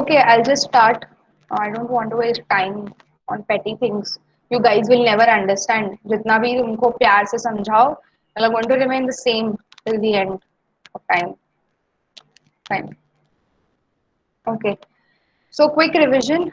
Okay, I'll just start. I don't want to waste time on petty things. You guys will never understand. जितना भी उनको प्यार से समझाओ, they're going to remain the same till the end of time. Fine. Okay. So quick revision.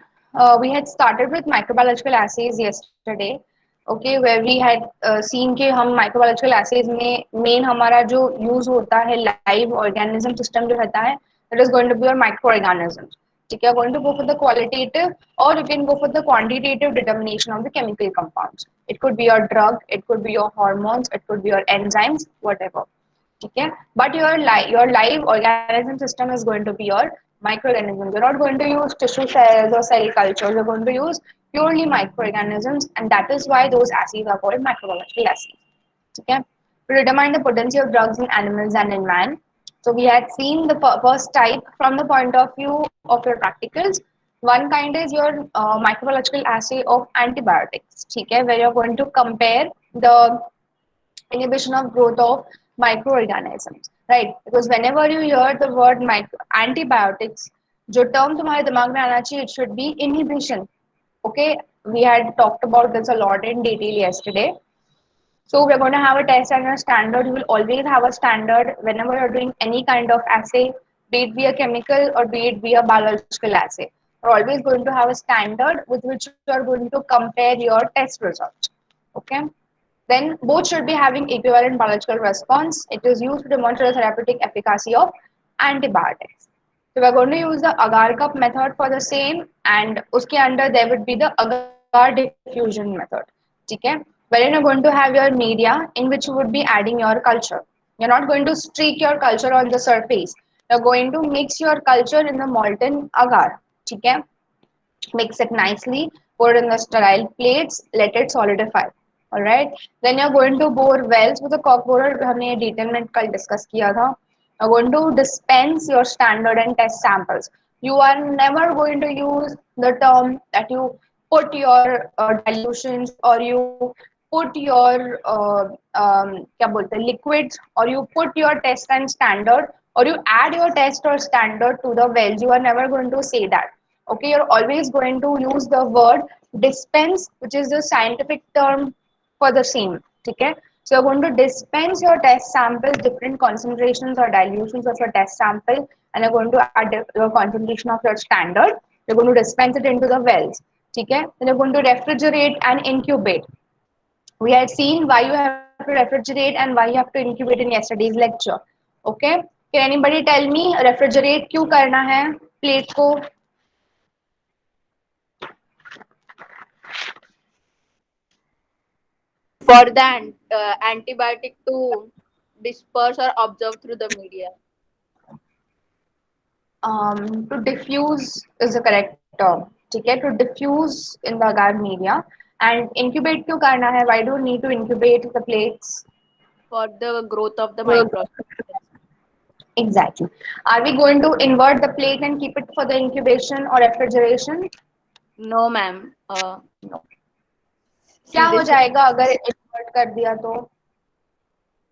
We had started with microbiological assays yesterday. Okay, where we had seen कि हम microbiological assays में main हमारा जो use होता है live organism system जो रहता है, that is going to be your microorganisms. ठीक है, going to go for the qualitative or you can go for the quantitative determination of the chemical compounds. It could be your drug, it could be your hormones, it could be your enzymes, whatever. ठीक है, but your live organism system is going to be your microorganisms. You're not going to use tissue cells or cell cultures. You're going to use purely microorganisms, and that is why those assays are called microbiological assays. Okay, to determine the potency of drugs in animals and in man. So we had seen the first type from the point of view of your practicals. One kind is your microbiological assay of antibiotics. Okay, where you're going to compare the inhibition of growth of microorganisms, right? Because whenever you hear the word antibiotics, जो term तुम्हारे दिमाग में आना चाहिए, it should be inhibition. Okay, we had talked about this a lot in detail yesterday. So we're going to have a test and a standard. You will always have a standard whenever you're doing any kind of assay, be it be a chemical or be it be a biological assay. You're always going to have a standard with which you are going to compare your test results. Okay. Then both should be having equivalent biological response. It is used to demonstrate the therapeutic efficacy of antibiotics. So we're going to use the agar cup method for the same, and uske under there would be the agar diffusion method. Okay, wherein you're going to have your media in which you would be adding your culture. You're not going to streak your culture on the surface. You're going to mix your culture in the molten agar. Okay, mix it nicely, put it in the sterile plates, let it solidify. All right, then you're going to bore wells with a cock borer. हमने detail में कल discuss किया था. You're going to dispense your standard and test samples. You are never going to use the term that you put your dilutions or you put your क्या बोलते हैं liquids or you put your test and standard or you add your test or standard to the wells. You are never going to say that. Okay, you're always going to use the word dispense, which is the scientific term for the same. Okay, so you're going to dispense your test samples, different concentrations or dilutions of your test sample, and you're going to add your concentration of your standard. You're going to dispense it into the wells. Okay, then you're going to refrigerate and incubate. We had seen why you have to refrigerate and why you have to incubate in yesterday's lecture. Okay, can anybody tell me refrigerate क्यों करना है plate को? For the antibiotic to disperse or absorb through the media. To diffuse is the correct term. ठीक है, to diffuse in the agar media. And incubate क्यों करना है? Why do you need to incubate the plates? For the growth of the microorganisms. Exactly. Are we going to invert the plate and keep it for the incubation or refrigeration? No, ma'am. No. क्या See हो this, जाएगा अगर invert कर दिया तो?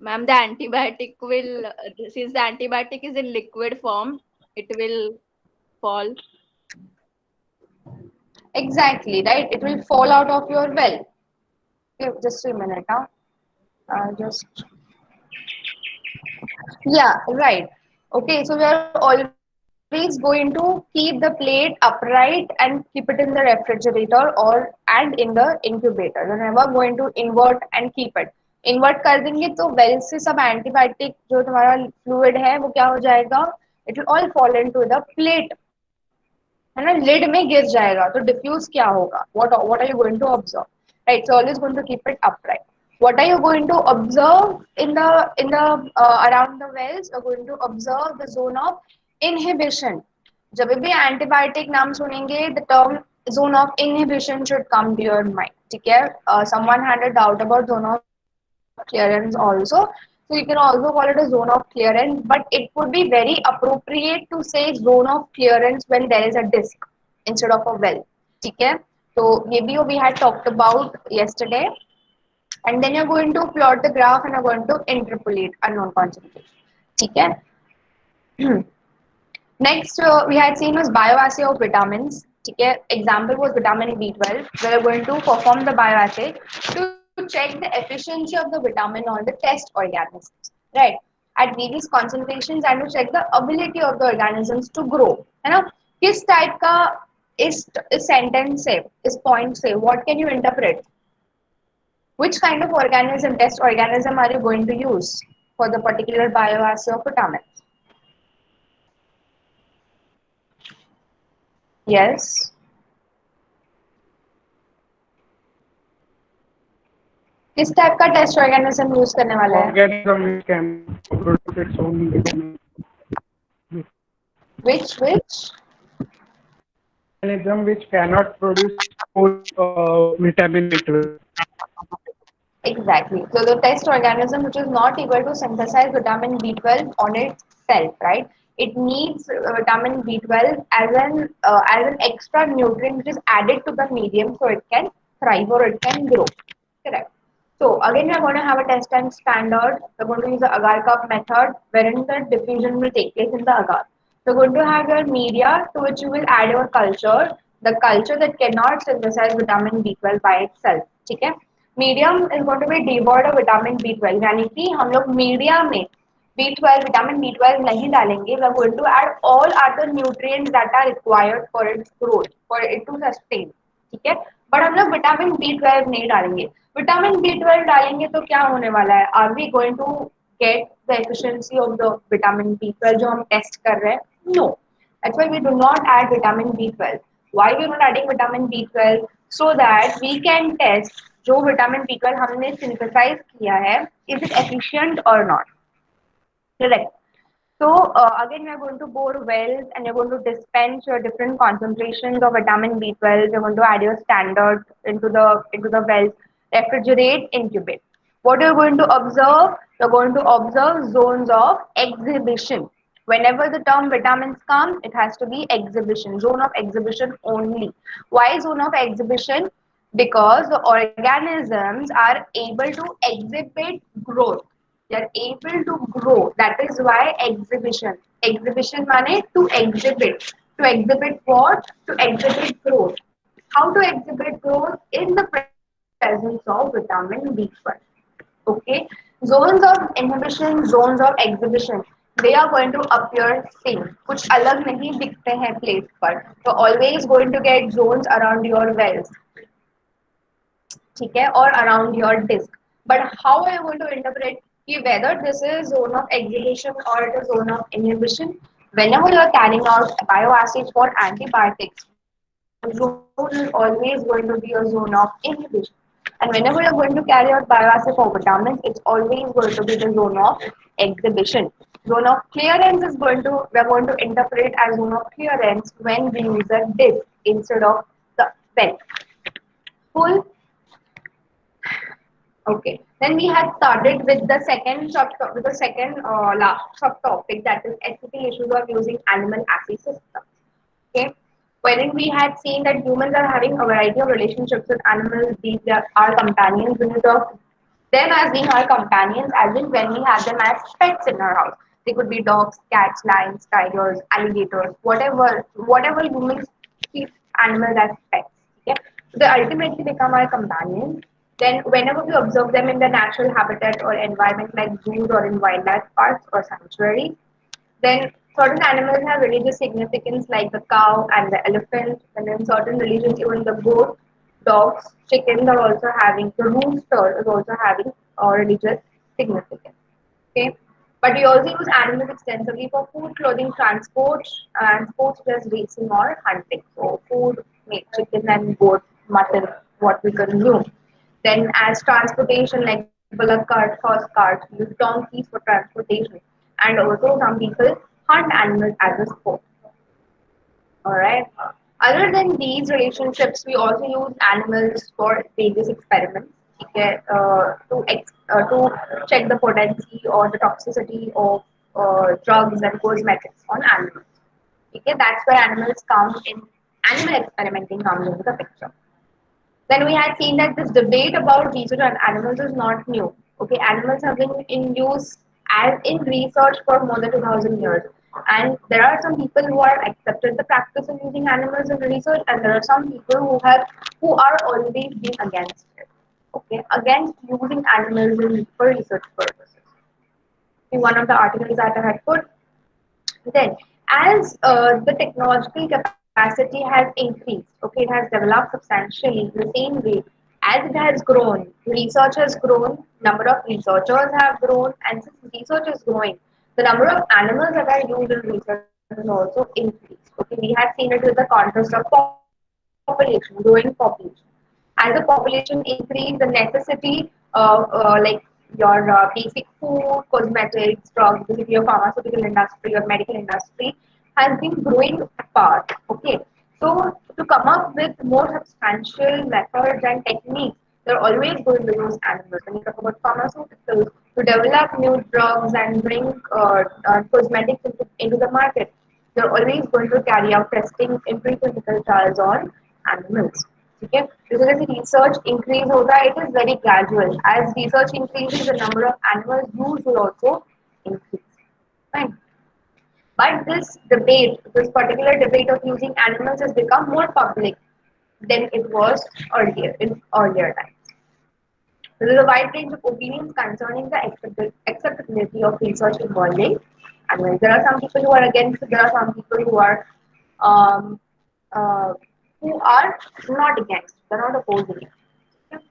ma'am. The antibiotic will, since the antibiotic is in liquid form, it will fall. Exactly, right? It will fall out of your well. Okay, just a minute, huh? Just Yeah, right. Okay, so we are always going to keep the plate upright and keep it in the refrigerator or and in the incubator. We're never going to invert and keep it. Invert कर देंगे तो well से सब antibiotic जो तुम्हारा fluid है वो क्या हो जाएगा? It will all fall into the plate, है ना, लिड में गिर जाएगा. तो डिफ्यूज क्या होगा? What are you going to observe? Right, so always going to keep it upright. What are you going to observe in the around the wells? You're going to observe the zone of inhibition. जब भी antibiotic नाम सुनेंगे the term zone of inhibition should come to your mind. ठीक है, someone had a doubt about zone of clearance also, so you can also call it a zone of clearance, but it would be very appropriate to say zone of clearance when there is a disc instead of a well. ठीक है, तो ये भी we had talked about yesterday. And then you're going to plot the graph and you're going to interpolate unknown concentration. ठीक है. Next, we had seen was bioassay of vitamins. Okay, example was vitamin B12. We are going to perform the bioassay to check the efficiency of the vitamin on the test organisms, right? At various concentrations and to check the ability of the organisms to grow. है ना? किस type का इस sentence से, इस point से, what can you interpret? Which kind of organism, test organism are you going to use for the particular bioassay of vitamins? Yes. किस type का टेस्ट ऑर्गेनिज्म यूज करने वाले हैं? Organism which can produce its own vitamin. Which? Organism which cannot produce own vitamin B12. Exactly. So the test organism which is not able to synthesize vitamin B12 on itself, right? It needs vitamin B12 as an extra nutrient which is added to the medium so it can thrive or it can grow. Correct. So again, we are going to have a test and standard. We're going to use the agar cup method, wherein the diffusion will take place in the agar. So you're going to have your media to which you will add your culture, the culture that cannot synthesize vitamin B12 by itself. ठीक है? Medium is going to be devoid of vitamin B12. यानी कि हम लोग media में B12 vitamin B12 नहीं डालेंगे. We are going to add all other nutrients that are required for its growth, for it to sustain. ठीक है, but हम लोग विटामिन B12 नहीं डालेंगे. विटामिन B12 डालेंगे तो क्या होने वाला है? Are we going to get the efficiency of the vitamin B12 जो हम टेस्ट कर रहे हैं? No. That's why we do not add vitamin B12. Why we are not adding vitamin B12? So that we can test जो vitamin B12 हमने synthesize किया है, is it efficient और not. Correct. So again, we are going to bore wells and you're going to dispense your different concentrations of vitamin B12. You're going to add your standard into the wells, refrigerate, incubate. What you're going to observe? You're going to observe zones of exhibition. Whenever the term vitamins come, it has to be exhibition, zone of exhibition only. Why zone of exhibition? Because the organisms are able to exhibit growth. They are able to grow. That is why exhibition. Exhibition means to exhibit. To exhibit what? To exhibit growth. How to exhibit growth? In the presence of vitamin B12. Okay. Zones of inhibition, zones of exhibition. They are going to appear same. कुछ अलग नहीं दिखते हैं place पर. So always going to get zones around your wells. ठीक है, or around your disk. But how are you going to interpret कि whether this is zone of exhibition or it is zone of inhibition? Whenever you are carrying out bioassays for antibiotics, the zone is always going to be a zone of inhibition. And whenever you're going to carry out bioassay for vitamins, it's always going to be the zone of exhibition. Zone of clearance is going to, we're going to interpret as zone of clearance when we use a disk instead of the pen. Full. Okay. Then we had started with the second last subtopic, that is ethical issues of using animal assay systems. Okay. Wherein we had seen that humans are having a variety of relationships with animals. These are our companions. When we talk them as being our companions, as in when we have them as pets in our house. They could be dogs, cats, lions, tigers, alligators, whatever humans keep animals as pets. Okay? So they ultimately become our companions. Then whenever we observe them in the natural habitat or environment like zoos or in wildlife parks or sanctuaries, then certain animals have religious significance like the cow and the elephant, and then certain religions, even the goat, dogs, chickens are also having, the rooster is also having religious significance. Okay. But we also use animals extensively for food, clothing, transport, and sports plus racing or hunting. So food, meat, chicken and goat, mutton, what we consume. Then as transportation like bullock cart, horse cart, use donkeys for transportation. And also some people hunt animals as a sport. Alright. Other than these relationships, we also use animals for various experiments. Okay, to check the potency or the toxicity of drugs and cosmetics on animals. Okay, that's where animals come in. Animal experimenting comes into the picture. Then we had seen that this debate about research on animals is not new. Okay, animals have been in use as in research for more than 2000 years. And there are some people who are accepted the practice of using animals in research, and there are some people who are always been against it. Okay, against using animals for research purposes. In one of the articles that I had put, then, as the technological capacity has increased, okay, it has developed substantially in the same way as it has grown, research has grown, number of researchers have grown, and since research is growing, the number of animals that are used in research has also increased. Okay, we have seen it with the context of population, growing population. As the population increase, the necessity of like your basic food, cosmetics, drugs, if your pharmaceutical industry or medical industry has been growing apart. Okay, so to come up with more substantial methods and techniques, they're always going to use animals. When you talk about pharmaceuticals, to develop new drugs and bring cosmetics into the market, they're always going to carry out testing in preclinical trials on animals. Okay, because as the research increase होगा, it is very gradual. As research increases, the number of animals used will also increase. Fine. But this debate, this particular debate of using animals has become more public than it was earlier in earlier times. There is a wide range of opinions concerning the acceptability of research involving animals. There are some people who are against it, there are some people um, uh, who are not against, they're not opposing it. Okay?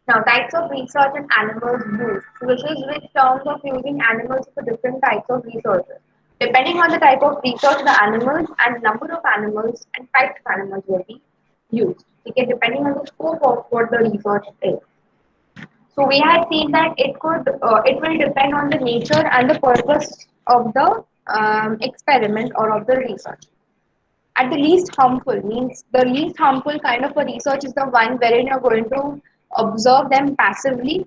Now, types of research and animals used. So this is with terms of using animals for different types of researches. Depending on the type of research, the animals and number of animals and types of animals will be used. Okay, depending on the scope of what the research is. So we have seen that it will depend on the nature and the purpose of the experiment or of the research. At the least harmful means the least harmful kind of a research is the one wherein you're going to observe them passively.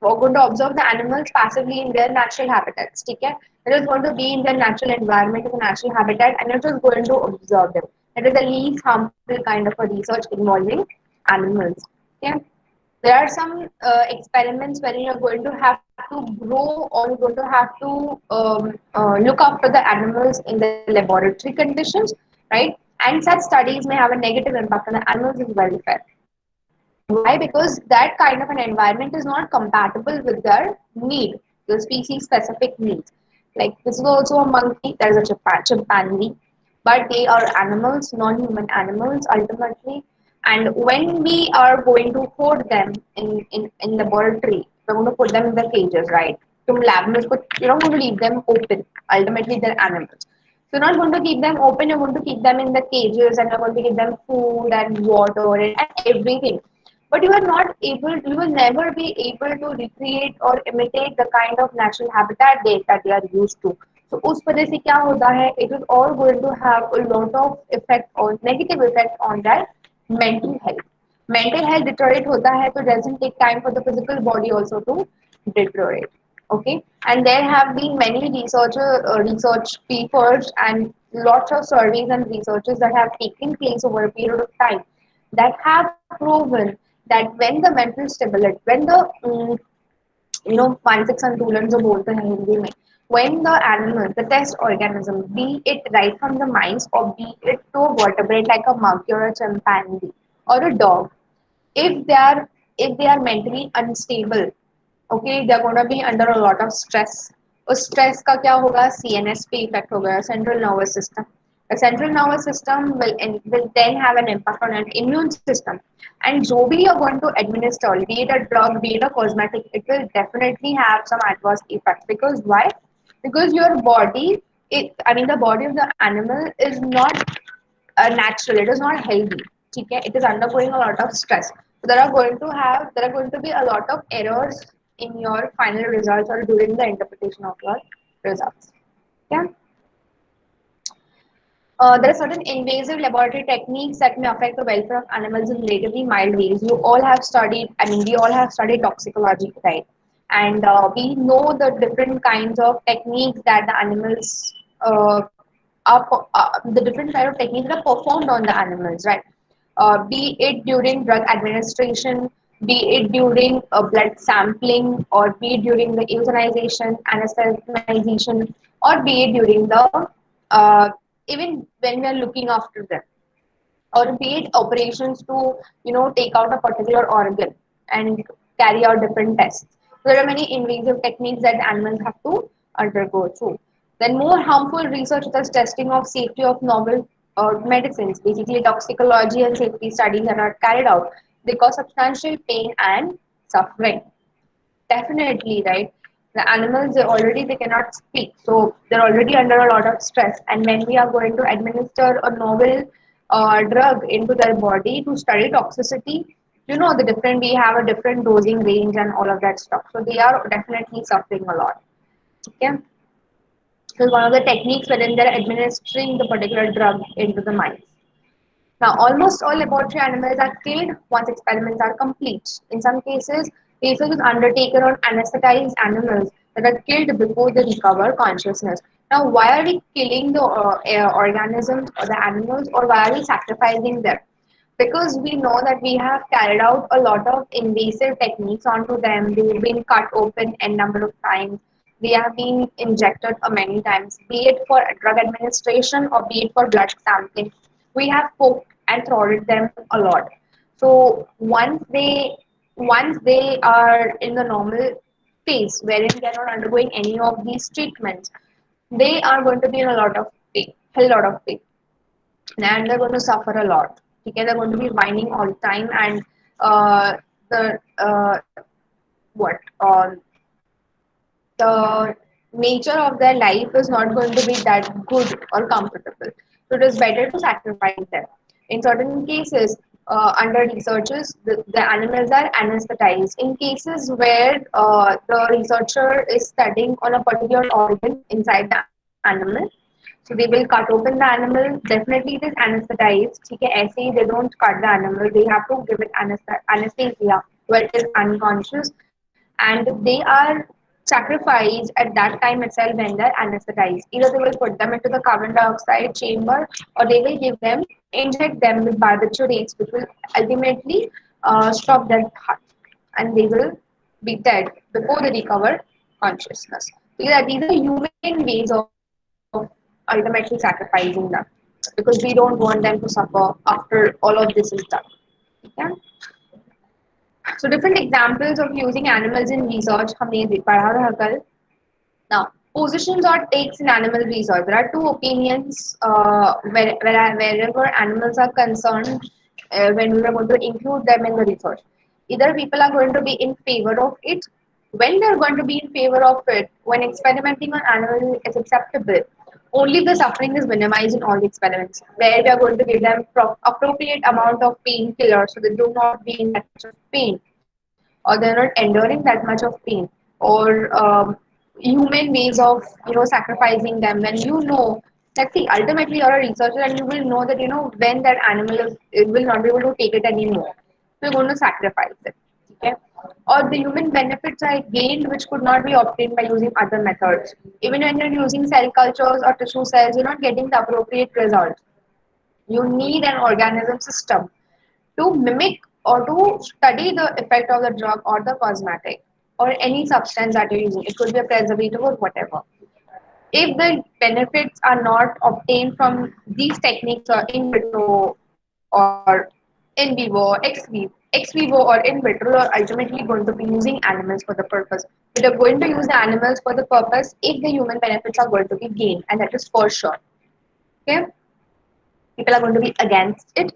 We're going to observe the animals passively in their natural habitats. Okay? It is going to be in their natural environment, in the natural habitat, and you're just going to observe them. It is the least harmful kind of a research involving animals. Okay? There are some experiments where you're going to have to grow or you're going to have to look after the animals in the laboratory conditions, right? And such studies may have a negative impact on the animals' welfare. Why? Because that kind of an environment is not compatible with their need, the species specific needs. Like this is also a monkey, there is a chimpanzee, but they are animals, non-human animals ultimately. And when we are going to hold them in laboratory, we're going to put them in the cages, right? Lab में उसको you're not going to leave them open. Ultimately, they're animals. So you're not going to keep them open. You're going to keep them in the cages, and you're going to give them food and water and everything. But you are not able. You will never be able to recreate or imitate the kind of natural habitat that they are used to. So उस वजह से क्या होता है? It is all going to have a lot of effect on negative effect on their mental health. Mental health deteriorate होता है तो doesn't take time for the physical body also to deteriorate. Okay, and there have been many research papers and lots of surveys and researches that have taken place over a period of time that have proven that when the mental stability, when the मानसिक संतुलन जो बोलते हैं हिंदी में, when the animal, the test organism, be it right from the mice or be it to vertebrate like a monkey or a chimpanzee or a dog, if they are mentally unstable, okay, they are going to be under a lot of stress. उस stress का क्या होगा? CNS पे effect होगा, central nervous system. The central nervous system will then have an impact on an immune system. And जो भी you're going to administer, be it a drug, be it a cosmetic, it will definitely have some adverse effect. Because why? Because your body, the body of the animal is not natural. It is not healthy. Okay? It is undergoing a lot of stress. So there are going to be a lot of errors in your final results or during the interpretation of your results. Okay? There are certain invasive laboratory techniques that may affect the welfare of animals in relatively mild ways. You all have studied, we all have studied toxicology, right? And we know the different kinds of techniques that the animals the different kind of techniques that are performed on the animals, right? Be it during drug administration, be it during blood sampling, or be it during the euthanization, anesthetization, or be it during the even when we are looking after them, or be it operations to take out a particular organ and carry out different tests. There are many invasive techniques that animals have to undergo through. Then more harmful research is testing of safety of novel medicines. Basically, toxicology and safety studies that are carried out. They cause substantial pain and suffering. Definitely, right? The animals they cannot speak, so they're already under a lot of stress. And when we are going to administer a novel drug into their body to study toxicity, the different we have a different dosing range and all of that stuff. So they are definitely suffering a lot. Okay, so one of the techniques wherein they're administering the particular drug into the mice. Now, almost all laboratory animals are killed once experiments are complete. In some cases, research is undertaken on anesthetized animals that are killed before they recover consciousness. Now, why are we killing the organisms or the animals, or why are we sacrificing them? Because we know that we have carried out a lot of invasive techniques onto them. They've been cut open a number of times. They have been injected many times, be it for drug administration or be it for blood sampling. We have poked and prodded them a lot. So once they are in the normal phase wherein they are not undergoing any of these treatments, they are going to be in a lot of pain, a lot of pain, and they're going to suffer a lot. Okay, they're going to be whining all the time, and the what the nature of their life is not going to be that good or comfortable. So it is better to sacrifice them. In certain cases, under researchers, the animals are anesthetized. In cases where the researcher is studying on a particular organ inside the animal, so they will cut open the animal. Definitely it is anesthetized. ठीक है, ऐसे ही they don't cut the animal. They have to give it anesthesia where it is unconscious, and they are sacrificed at that time itself when they're anesthetized. Either they will put them into the carbon dioxide chamber, or they will give them, inject them with barbiturates, which will ultimately stop their heart, and they will be dead before they recover consciousness. These are human ways of ultimately sacrificing them, because we don't want them to suffer after all of this is done. Okay? So different examples of using animals in research हमने पढ़ा था कल. Now, positions or takes in animal research. There are two opinions wherever animals are concerned when we are going to include them in the research. Either people are going to be in favor of it. When they are going to be in favor of it, when experimenting on animals is acceptable, only the suffering is minimized in all the experiments. Where we are going to give them appropriate amount of painkiller so they do not be in that much of pain, or they're not enduring that much of pain, or human ways of sacrificing them, when that see ultimately you're a researcher and you will know that when that animal it will not be able to take it anymore, so you're going to sacrifice it. Okay, or the human benefits are gained which could not be obtained by using other methods. Even when you're using cell cultures or tissue cells, you're not getting the appropriate results. You need an organism system to mimic or to study the effect of the drug or the cosmetic or any substance that you're using. It could be a preservative or whatever. If the benefits are not obtained from these techniques or in vitro or in vivo, ex vivo or in vitro, you're ultimately going to be using animals for the purpose. But you're going to use the animals for the purpose if the human benefits are going to be gained, and that is for sure. Okay, people are going to be against it.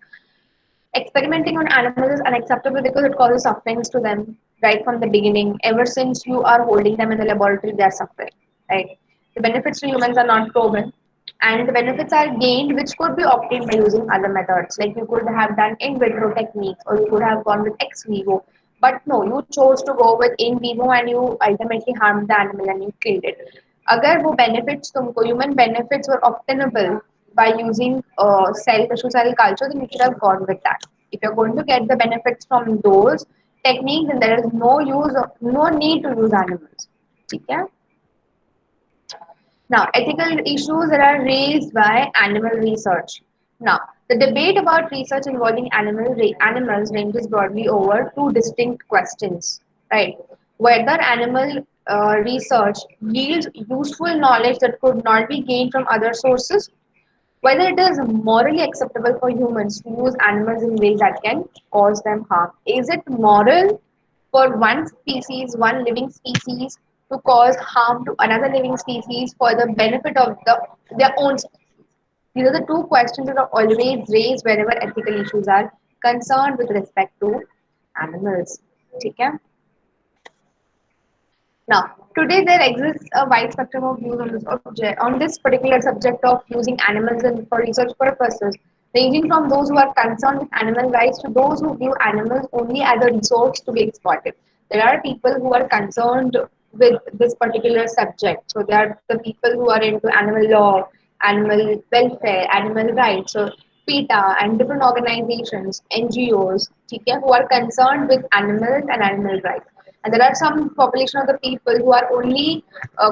Experimenting on animals is unacceptable because it causes sufferings to them right from the beginning. Ever since you are holding them in the laboratory, they are suffering. Right? The benefits to humans are not proven, and the benefits are gained, which could be obtained by using other methods. Like you could have done in vitro techniques, or you could have gone with ex vivo. But no, you chose to go with in vivo, and you ultimately harmed the animal and you killed it. अगर वो benefits तुमको human benefits were obtainable by using cell tissue cell culture, then you should have gone with that. If you're going to get the benefits from those techniques, then there is no need to use animals. Okay? Now, ethical issues that are raised by animal research. Now, the debate about research involving animals ranges broadly over two distinct questions, right? Whether research yields useful knowledge that could not be gained from other sources, whether it is morally acceptable for humans to use animals in ways that can cause them harm. Is it moral for one species, one living species, to cause harm to another living species for the benefit of their own species? These are the two questions that are always raised whenever ethical issues are concerned with respect to animals. Okay? Now, today there exists a wide spectrum of views on this particular subject of using animals for research purposes, ranging from those who are concerned with animal rights to those who view animals only as a resource to be exploited. There are people who are concerned with this particular subject. So, there are the people who are into animal law, animal welfare, animal rights. So, PETA and different organizations, NGOs, okay, who are concerned with animals and animal rights. And there are some population of the people who are only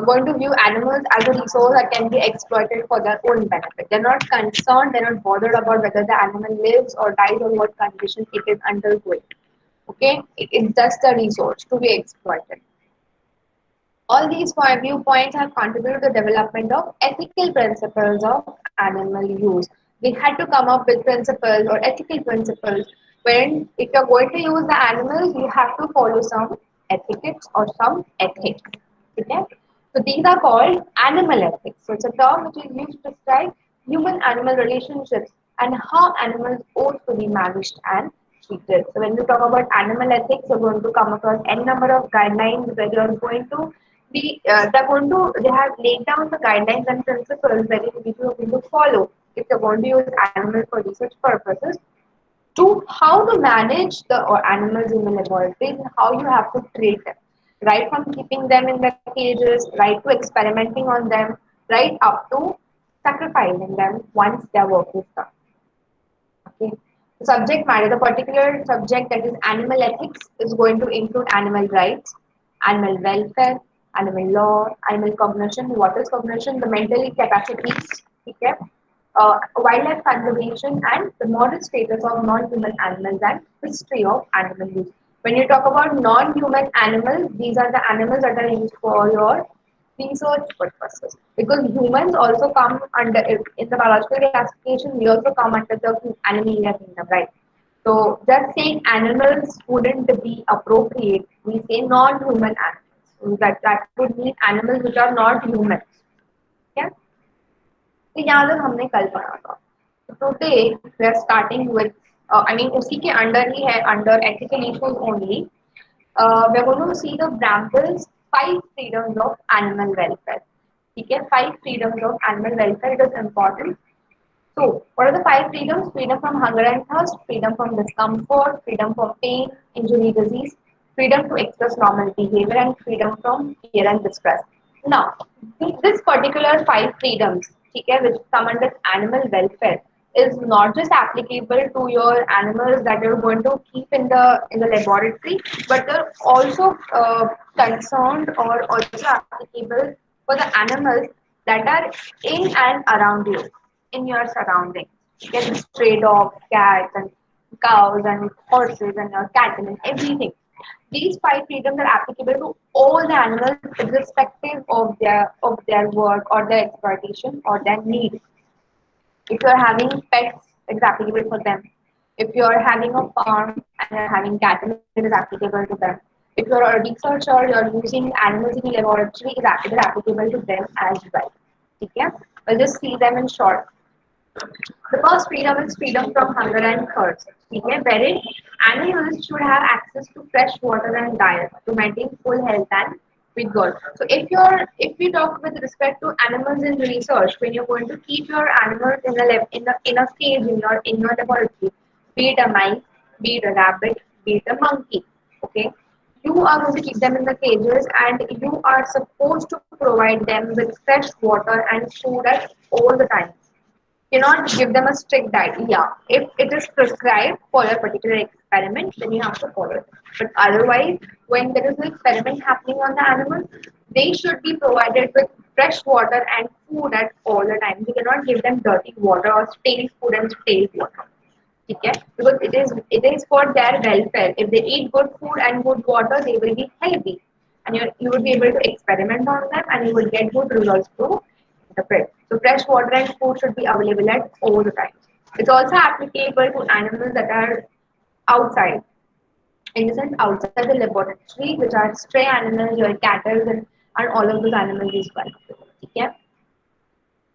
going to view animals as a resource that can be exploited for their own benefit. They're not concerned, they're not bothered about whether the animal lives or dies or what condition it is undergoing. Okay, it's just a resource to be exploited. All these viewpoints have contributed to the development of ethical principles of animal use. They had to come up with principles or ethical principles when if you're going to use the animals, you have to follow some etiquettes or some ethics. Okay? So these are called animal ethics. So it's a term which is used to describe human-animal relationships and how animals ought to be managed and treated. So when we talk about animal ethics, you're going to come across n number of guidelines where you're going to they have laid down the guidelines and principles that you are going to follow if you're going to use animals for research purposes to how to manage the animals in the laboratories and how you have to treat them, right from keeping them in the cages, right to experimenting on them, right up to sacrificing them once their work is done. Okay. The subject matter, the particular subject that is animal ethics is going to include animal rights, animal welfare, animal law, animal cognition, what is cognition, the mental capacities, okay, wildlife conservation, and the moral status of non-human animals and history of animal use. When you talk about non-human animals, these are the animals that are used for your research purposes. Because humans also come under it. In the biological classification, we also come under the Animalia kingdom, right? So just saying animals wouldn't be appropriate. We say non-human animals. So that would mean animals which are not humans. Okay? तो यहाँ तक हमने कल पढ़ा था. So today we are starting with, I mean उसी के under ही है, under ethical issues only. We are going to see the Brambles 5 freedoms of animal welfare. ठीक है, 5 freedoms of animal welfare. It is important. So, what are the 5 freedoms? Freedom from hunger and thirst, freedom from discomfort, freedom from pain, injury, disease, freedom to express normal behavior, and freedom from fear and distress. Now, this particular 5 freedoms, okay, which come under animal welfare, is not just applicable to your animals that you're going to keep in the laboratory, but they're also concerned or also applicable for the animals that are in and around you, in your surroundings. You get stray dogs, cats, and cows, and horses, and your cattle, and everything. These 5 freedoms are applicable to all the animals, irrespective of their work or their exploitation or their need. If you're having pets, it is applicable for them. If you're having a farm and you're having cattle, it is applicable to them. If you're a researcher, you're using animals in the laboratory, it is applicable to them as well. Okay? We'll just see them in short. The first freedom is freedom from hunger and thirst. Okay, wherein animals should have access to fresh water and diet to maintain full health and vigor. So if we talk with respect to animals in research, when you're going to keep your animals in a cage in your laboratory, be it a mice, be it a rabbit, be it a monkey, okay, you are going to keep them in the cages and you are supposed to provide them with fresh water and food at all the time. Cannot give them a strict diet. Yeah, if it is prescribed for a particular experiment, then you have to follow it. But otherwise, when there is an experiment happening on the animals, they should be provided with fresh water and food at all the time. You cannot give them dirty water or stale food and stale water. Okay? Because it is for their welfare. If they eat good food and good water, they will be healthy. and you would be able to experiment on them, and you will get good results to interpret. So fresh water and food should be available at all the times. It's also applicable to animals that are outside, in the sense outside the laboratory, which are stray animals, your cattle, and all of those animals is well. Okay?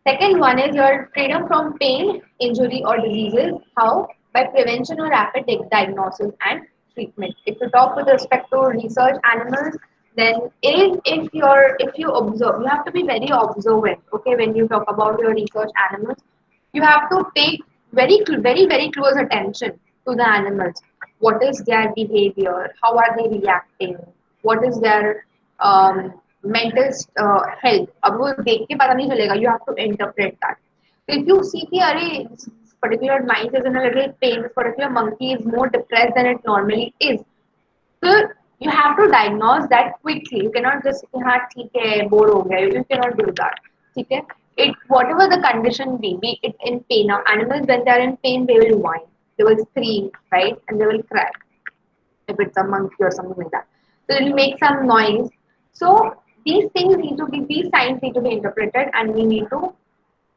Second one is your freedom from pain, injury, or diseases. How? By prevention or rapid diagnosis and treatment. If you talk with respect to research animals, then if you observe, you have to be very observant. Okay, when you talk about your research animals, you have to take very close attention to the animals. What is their behavior? How are they reacting? What is their mental health? अब वो देख के पता नहीं चलेगा. You have to interpret that. So if you see कि अरे this particular mice is in a little pain, this particular monkey is more depressed than it normally is. So you have to diagnose that quickly. You cannot just say हाँ ठीक है bore हो गया. You cannot do that. ठीक है. It whatever the condition be it in pain. Now animals when they are in pain they will whine, they will scream, right, and they will cry. If it's a monkey or something like that, so it will make some noise. So these things need to be these signs need to be interpreted, and we need to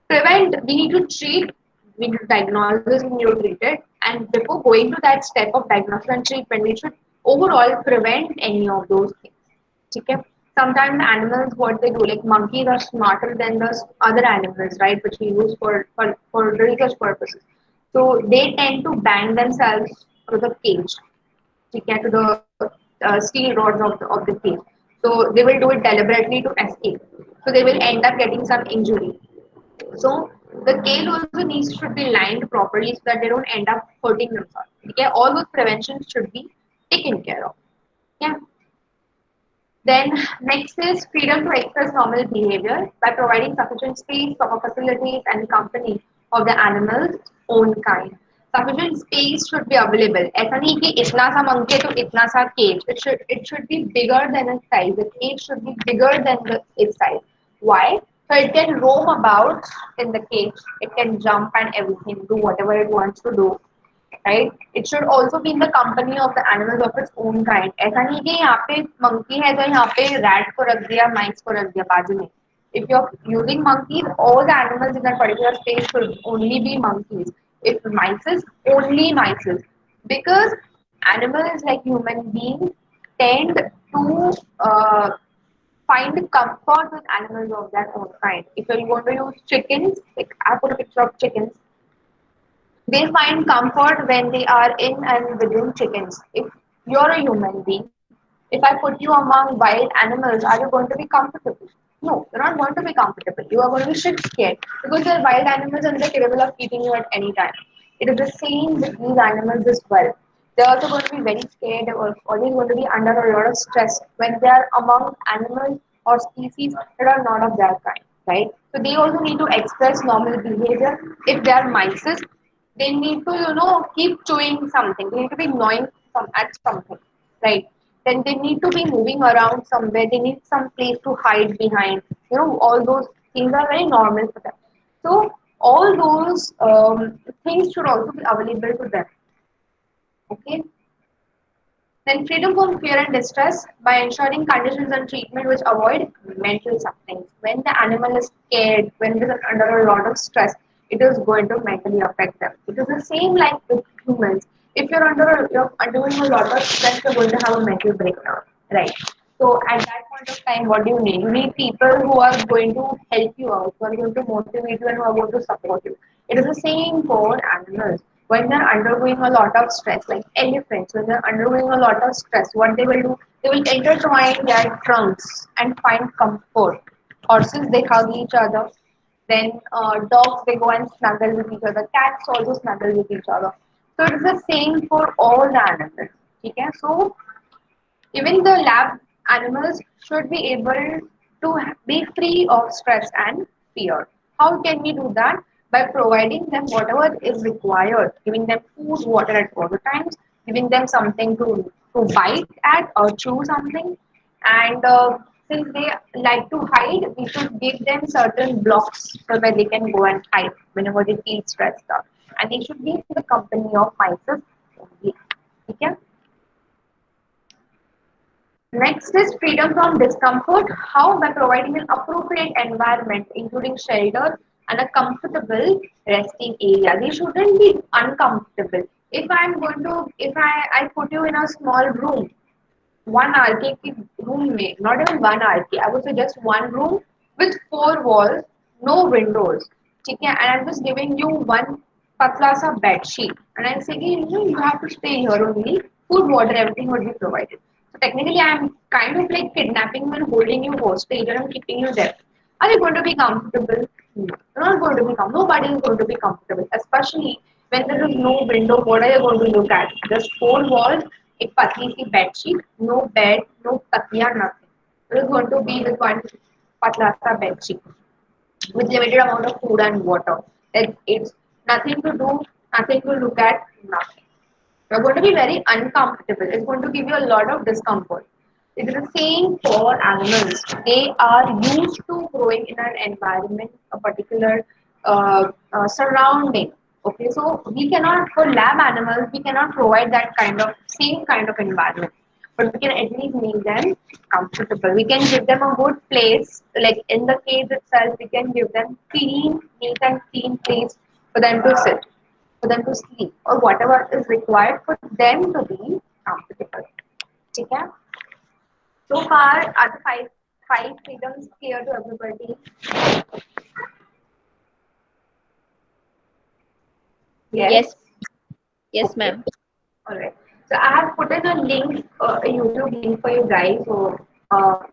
prevent. We need to treat. We need to diagnose this. We need to treat it, and before going to that step of diagnosis and treatment, we should overall prevent any of those things. Okay. Sometimes animals, what they do, like monkeys are smarter than the other animals, right, which we use for research purposes. So they tend to bang themselves to the cage, to get to the steel rods of the cage. So they will do it deliberately to escape. So they will end up getting some injury. So the cage also needs should be lined properly so that they don't end up hurting themselves. Okay, all those preventions should be taken care of. Yeah. Then next is freedom to express normal behavior by providing sufficient space, proper facilities, and company of the animal's own kind. Sufficient space should be available. ऐसा नहीं कि इतना सा monkey है तो इतना सा cage. It should be bigger than its size. The cage should be bigger than its size. Why? So it can roam about in the cage. It can jump and everything, do whatever it wants to do. Right? It should also be in the company of the animals of its own kind. ऐसा नहीं कि यहाँ पे monkey है तो यहाँ पे rat को रख दिया, mice को रख दिया बाजू में. If you're using monkeys, all the animals in that particular space should only be monkeys. If mice, only mice. Because animals like human beings tend to find comfort with animals of their own kind. If you're going to use chickens, like I put a picture of chickens, they find comfort when they are in and within chickens. If you're a human being, if I put you among wild animals, are you going to be comfortable? No, you're not going to be comfortable. You are going to be shit scared because they're wild animals and they're capable of eating you at any time. It is the same with these animals as well. They're also going to be very scared. They're always going to be under a lot of stress when they are among animals or species that are not of their kind, right? So they also need to express normal behavior. If they are mice, they need to keep chewing something. They need to be gnawing at something, right? Then they need to be moving around somewhere. They need some place to hide behind. All those things are very normal for them. So all those things should also be available to them. Okay. Then freedom from fear and distress by ensuring conditions and treatment which avoid mental sufferings. When the animal is scared, when it is under a lot of stress, it is going to mentally affect them. It is the same like with humans. If you're undergoing a lot of stress, you're going to have a mental breakdown, right? So at that point of time, what do you need? You need people who are going to help you out, who are going to motivate you, and who are going to support you. It is the same for animals. When they're undergoing a lot of stress, like elephants, when they're undergoing a lot of stress, what they will do, they will intertwine their trunks and find comfort. Horses, they hug each other. Then dogs, they go and snuggle with each other. Cats also snuggle with each other. So it is the same for all the animals. Okay? So even the lab animals should be able to be free of stress and fear. How can we do that? By providing them whatever is required, giving them food, water at all the times, giving them something to bite at or chew something. And since they like to hide, we should give them certain blocks so that they can go and hide whenever they feel stressed out. And they should be in the company of mice only. Okay? Next is freedom from discomfort. How? By providing an appropriate environment, including shelter and a comfortable resting area. They shouldn't be uncomfortable. If I put you in a small room, 1 RK की room में, not even 1 RK, I would say just one room with 4 walls, no windows. ठीक है, and I'm just giving you one patla sa bed sheet, and I'm saying you have to stay here only. Food, water, everything would be provided. So technically, I'm kind of like kidnapping you and holding you hostage, and I'm keeping you there. Are you going to be comfortable? No, you're not going to be comfortable. Nobody is going to be comfortable, especially when there is no window. What are you going to look at? Just 4 walls, a patli si bed sheet, no bed, no takya, nothing. It is going to be with one patla sa bed sheet with limited amount of food and water. It's nothing to do, nothing to look at, nothing. You're going to be very uncomfortable. It's going to give you a lot of discomfort. It is the same for animals. They are used to growing in an environment, a particular surrounding. Okay, so we cannot, for lab animals, we cannot provide that kind of same kind of environment. But we can at least make them comfortable. We can give them a good place, like in the cage itself, we can give them clean, neat and clean place for them to sit, for them to sleep, or whatever is required for them to be comfortable. Okay? So far, are the five freedoms clear to everybody? Yes. Yes, Okay. ma'am. All right. So I have put in a link, a YouTube link for you guys. So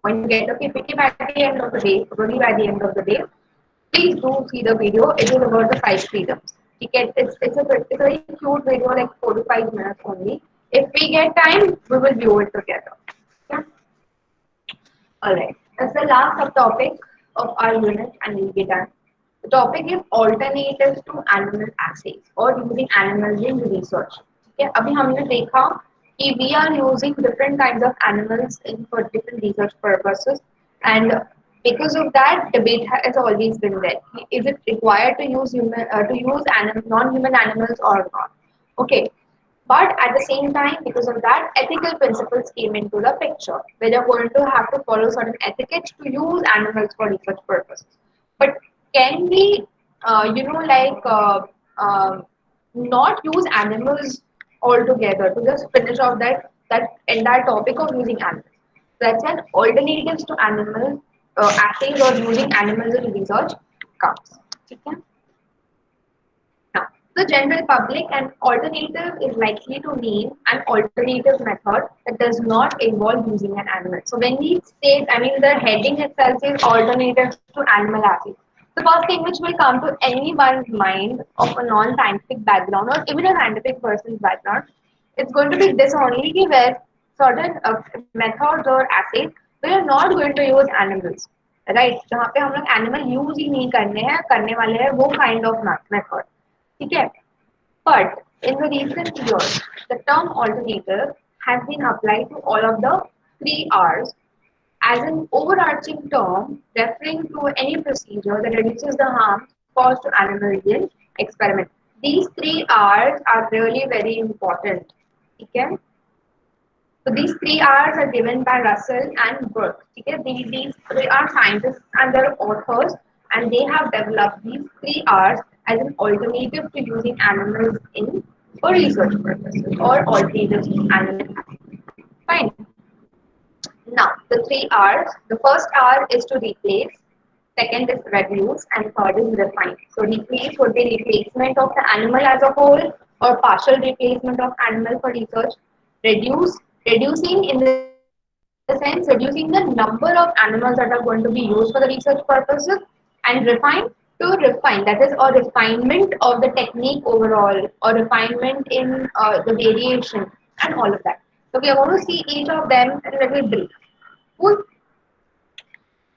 when you get the PPT by the end of the day, probably by the end of the day, please do see the video. It is about the 5 freedoms. It's a very cute video, like 4 to 5 minutes only. If we get time, we will view it together. Yeah. All right. That's the last subtopic of our unit, and we'll be done. The topic is alternatives to animal assays or using animals in research. ठीक है, अभी हमने देखा कि we are using different kinds of animals in for different research purposes, and because of that, debate has always been there. Is it required to use non-human animals or not? Okay, but at the same time, because of that, ethical principles came into the picture, where you're going to have to follow certain etiquette to use animals for research purposes. But can we, not use animals altogether to just finish off that entire topic of using animals? That's when alternatives to animal assays or using animals in research comes. Okay? Now, the general public, an alternative is likely to mean an alternative method that does not involve using an animal. So when we state, I mean, the heading itself is alternatives to animal assays. The first thing which will come to anyone's mind of a non-scientific background or even a scientific person's background, it's going to be this only where certain methods or assays we are not going to use animals, right? जहाँ पे हम लोग animal use ही नहीं करने वाले हैं वो kind of method. ठीक है, but in the recent years, the term alternative has been applied to all of the 3 R's as an overarching term referring to any procedure that reduces the harm caused to animals in experiment. These 3 R's are really very important. Okay? So these 3 R's are given by Russell and Burke. Okay? They are scientists and they're authors, and they have developed these 3 R's as an alternative to using animals in for research purposes or alternatives to animal testing. Fine. Now the 3 R's. The first R is to replace. Second is reduce, and third is refine. So replace would be replacement of the animal as a whole or partial replacement of animal for research. Reducing in the sense reducing the number of animals that are going to be used for the research purposes, and refine, that is a refinement of the technique overall or refinement in the variation and all of that. So we are going to see each of them in a little brief. Cool.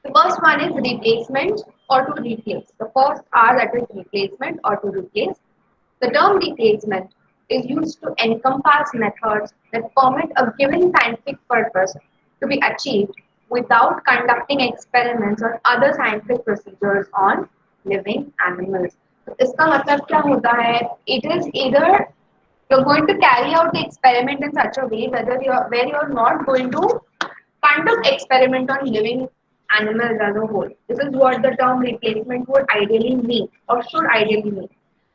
The first one is replacement or to replace. The first R, that is replacement or to replace. The term replacement is used to encompass methods that permit a given scientific purpose to be achieved without conducting experiments or other scientific procedures on living animals. तो इसका मतलब क्या होता है? It is either you're going to carry out the experiment in such a way where you're not going to conduct experiment on living animals as a whole. This is what the term replacement would ideally mean or should ideally mean.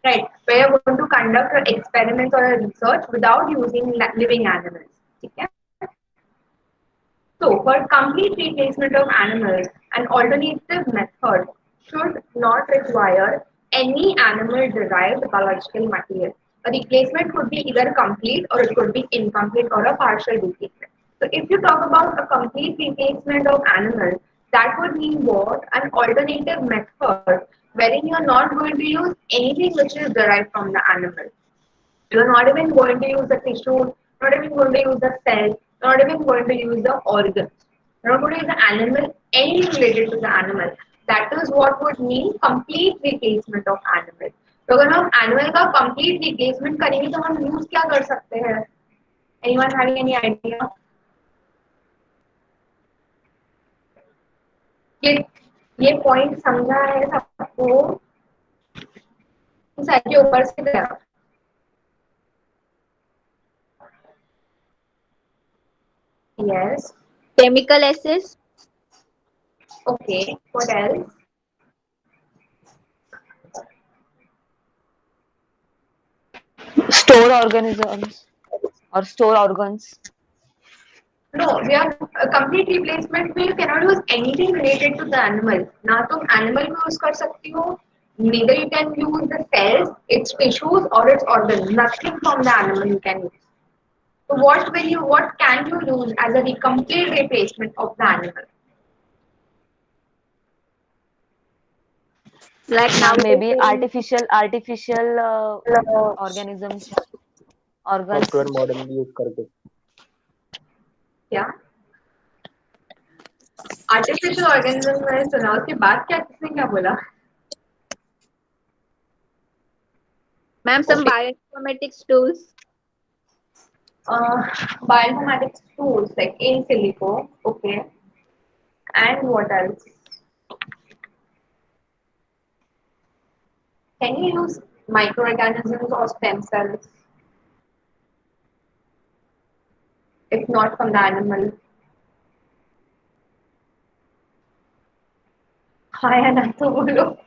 Right, where you're going to conduct an experiment or a research without using living animals. Okay? So, for complete replacement of animals, an alternative method should not require any animal-derived biological material. A replacement could be either complete or it could be incomplete or a partial replacement. So, if you talk about a complete replacement of animals, that would mean what? An alternative method wherein you are not going to use anything which is derived from the animal. You're not even going to use the tissue, not even going to use the cell, not even going to use the organs. You're not going to use the animal, anything related to the animal. That is what would mean complete replacement of animal. तो अगर हम animal का complete replacement करेंगे तो हम use क्या कर सकते हैं? Anyone having any idea? ये point समझा है सबको? सर के ऊपर से गया. Yes. Chemical assays. Okay. What else? Store organisms or store organs. No, we are a complete replacement में you cannot use anything related to the animal. ना तुम animal को use कर सकती हो, neither you can use the cells, its tissues or its organs. Nothing from the animal you can use. So what can you use as a complete replacement of the animal? Like now, Maybe artificial organisms, organs. Software model use करके क्या? Artificial organisms मैंने सुना, उसके बाद क्या किसने क्या बोला? ma'am, some bioinformatics tools. Bioinformatics tools like in silico, okay. And what else? Can you use microorganisms or stem cells? If not from the animal. हाँ या ना तो बोलो.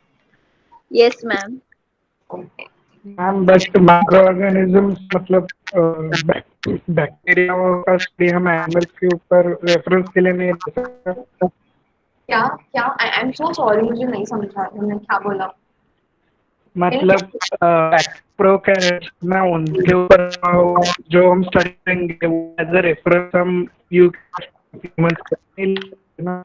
Yes, ma'am. Okay. मैम बस माइक्रोऑर्गेनिजम्स मतलब बैक्टीरिया का study हम animals के ऊपर रेफरेंस के लिए नहीं ले सकते. क्या आई एम सो सॉरी, मुझे नहीं समझा तुमने क्या बोला. मतलब प्रोकैरियोट्स ना उनके ऊपर जो हम स्टडी करेंगे वो एज अ रेफरेंस हम यूज ह्यूमंस करना.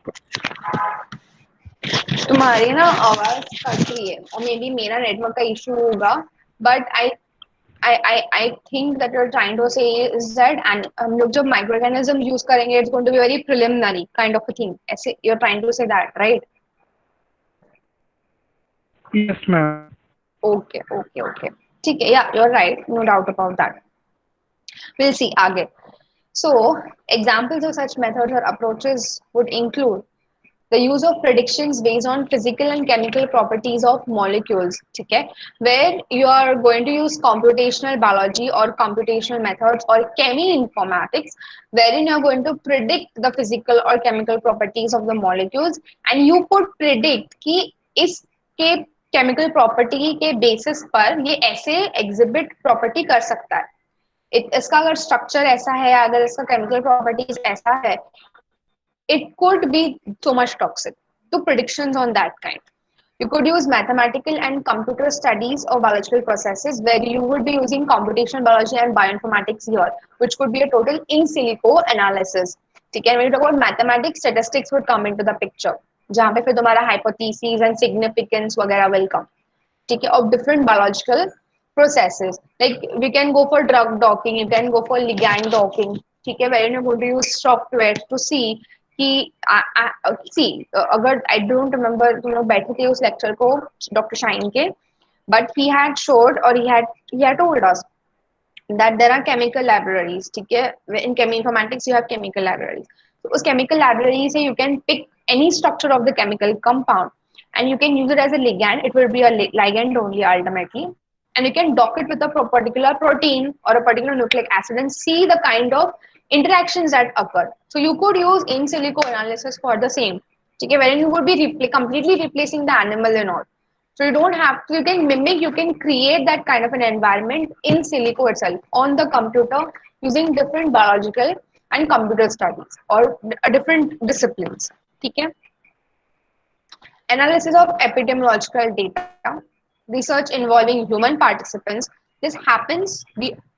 तुम्हारी ना आवाज कट रही है और मे बी मेरा नेटवर्क का इशू होगा, but I think that you're trying to say is that and हम लोग जब microorganism use करेंगे it's going to be very preliminary kind of a thing. ऐसे you're trying to say that, right? Yes ma'am. Okay. ठीक है, yeah, you're right, no doubt about that. We'll see आगे. So examples of such methods or approaches would include the use of predictions based on physical and chemical properties of molecules, ठीक है, where you are going to use computational biology or computational methods or chemi-informatics, wherein you are going to predict the physical or chemical properties of the molecules and you could predict कि इसके chemical property के basis पर ये ऐसे exhibit property कर सकता है. इसका अगर structure ऐसा है, अगर इसका chemical properties ऐसा है, it could be so much toxic. To predictions on that kind. You could use mathematical and computer studies of biological processes where you would be using computational biology and bioinformatics here, which could be a total in silico analysis. ठीक है, when you talk about mathematics, statistics would come into the picture. जहाँ पे फिर तुम्हारा hypotheses and significance वगैरह will come. ठीक है, of different biological processes. Like we can go for drug docking, you can go for ligand docking. ठीक है, wherein you're going to use software to see कि अगर I don't remember तुम लोग बैठे थे उस लेक्चर को डॉक्टर शाइन के, but he had showed or he had told us that there are chemical libraries. ठीक है, in cheminformatics you have chemical libraries. So उस chemical library से you can pick any structure of the chemical compound and you can use it as a ligand. It will be a ligand only ultimately, and you can dock it with a particular protein or a particular nucleic acid and see the kind of interactions that occur. So you could use in silico analysis for the same. Okay, wherein you would be completely replacing the animal and all. So you don't have to, you can mimic, you can create that kind of an environment in silico itself on the computer using different biological and computer studies or different disciplines. Okay? Analysis of epidemiological data, research involving human participants. This happens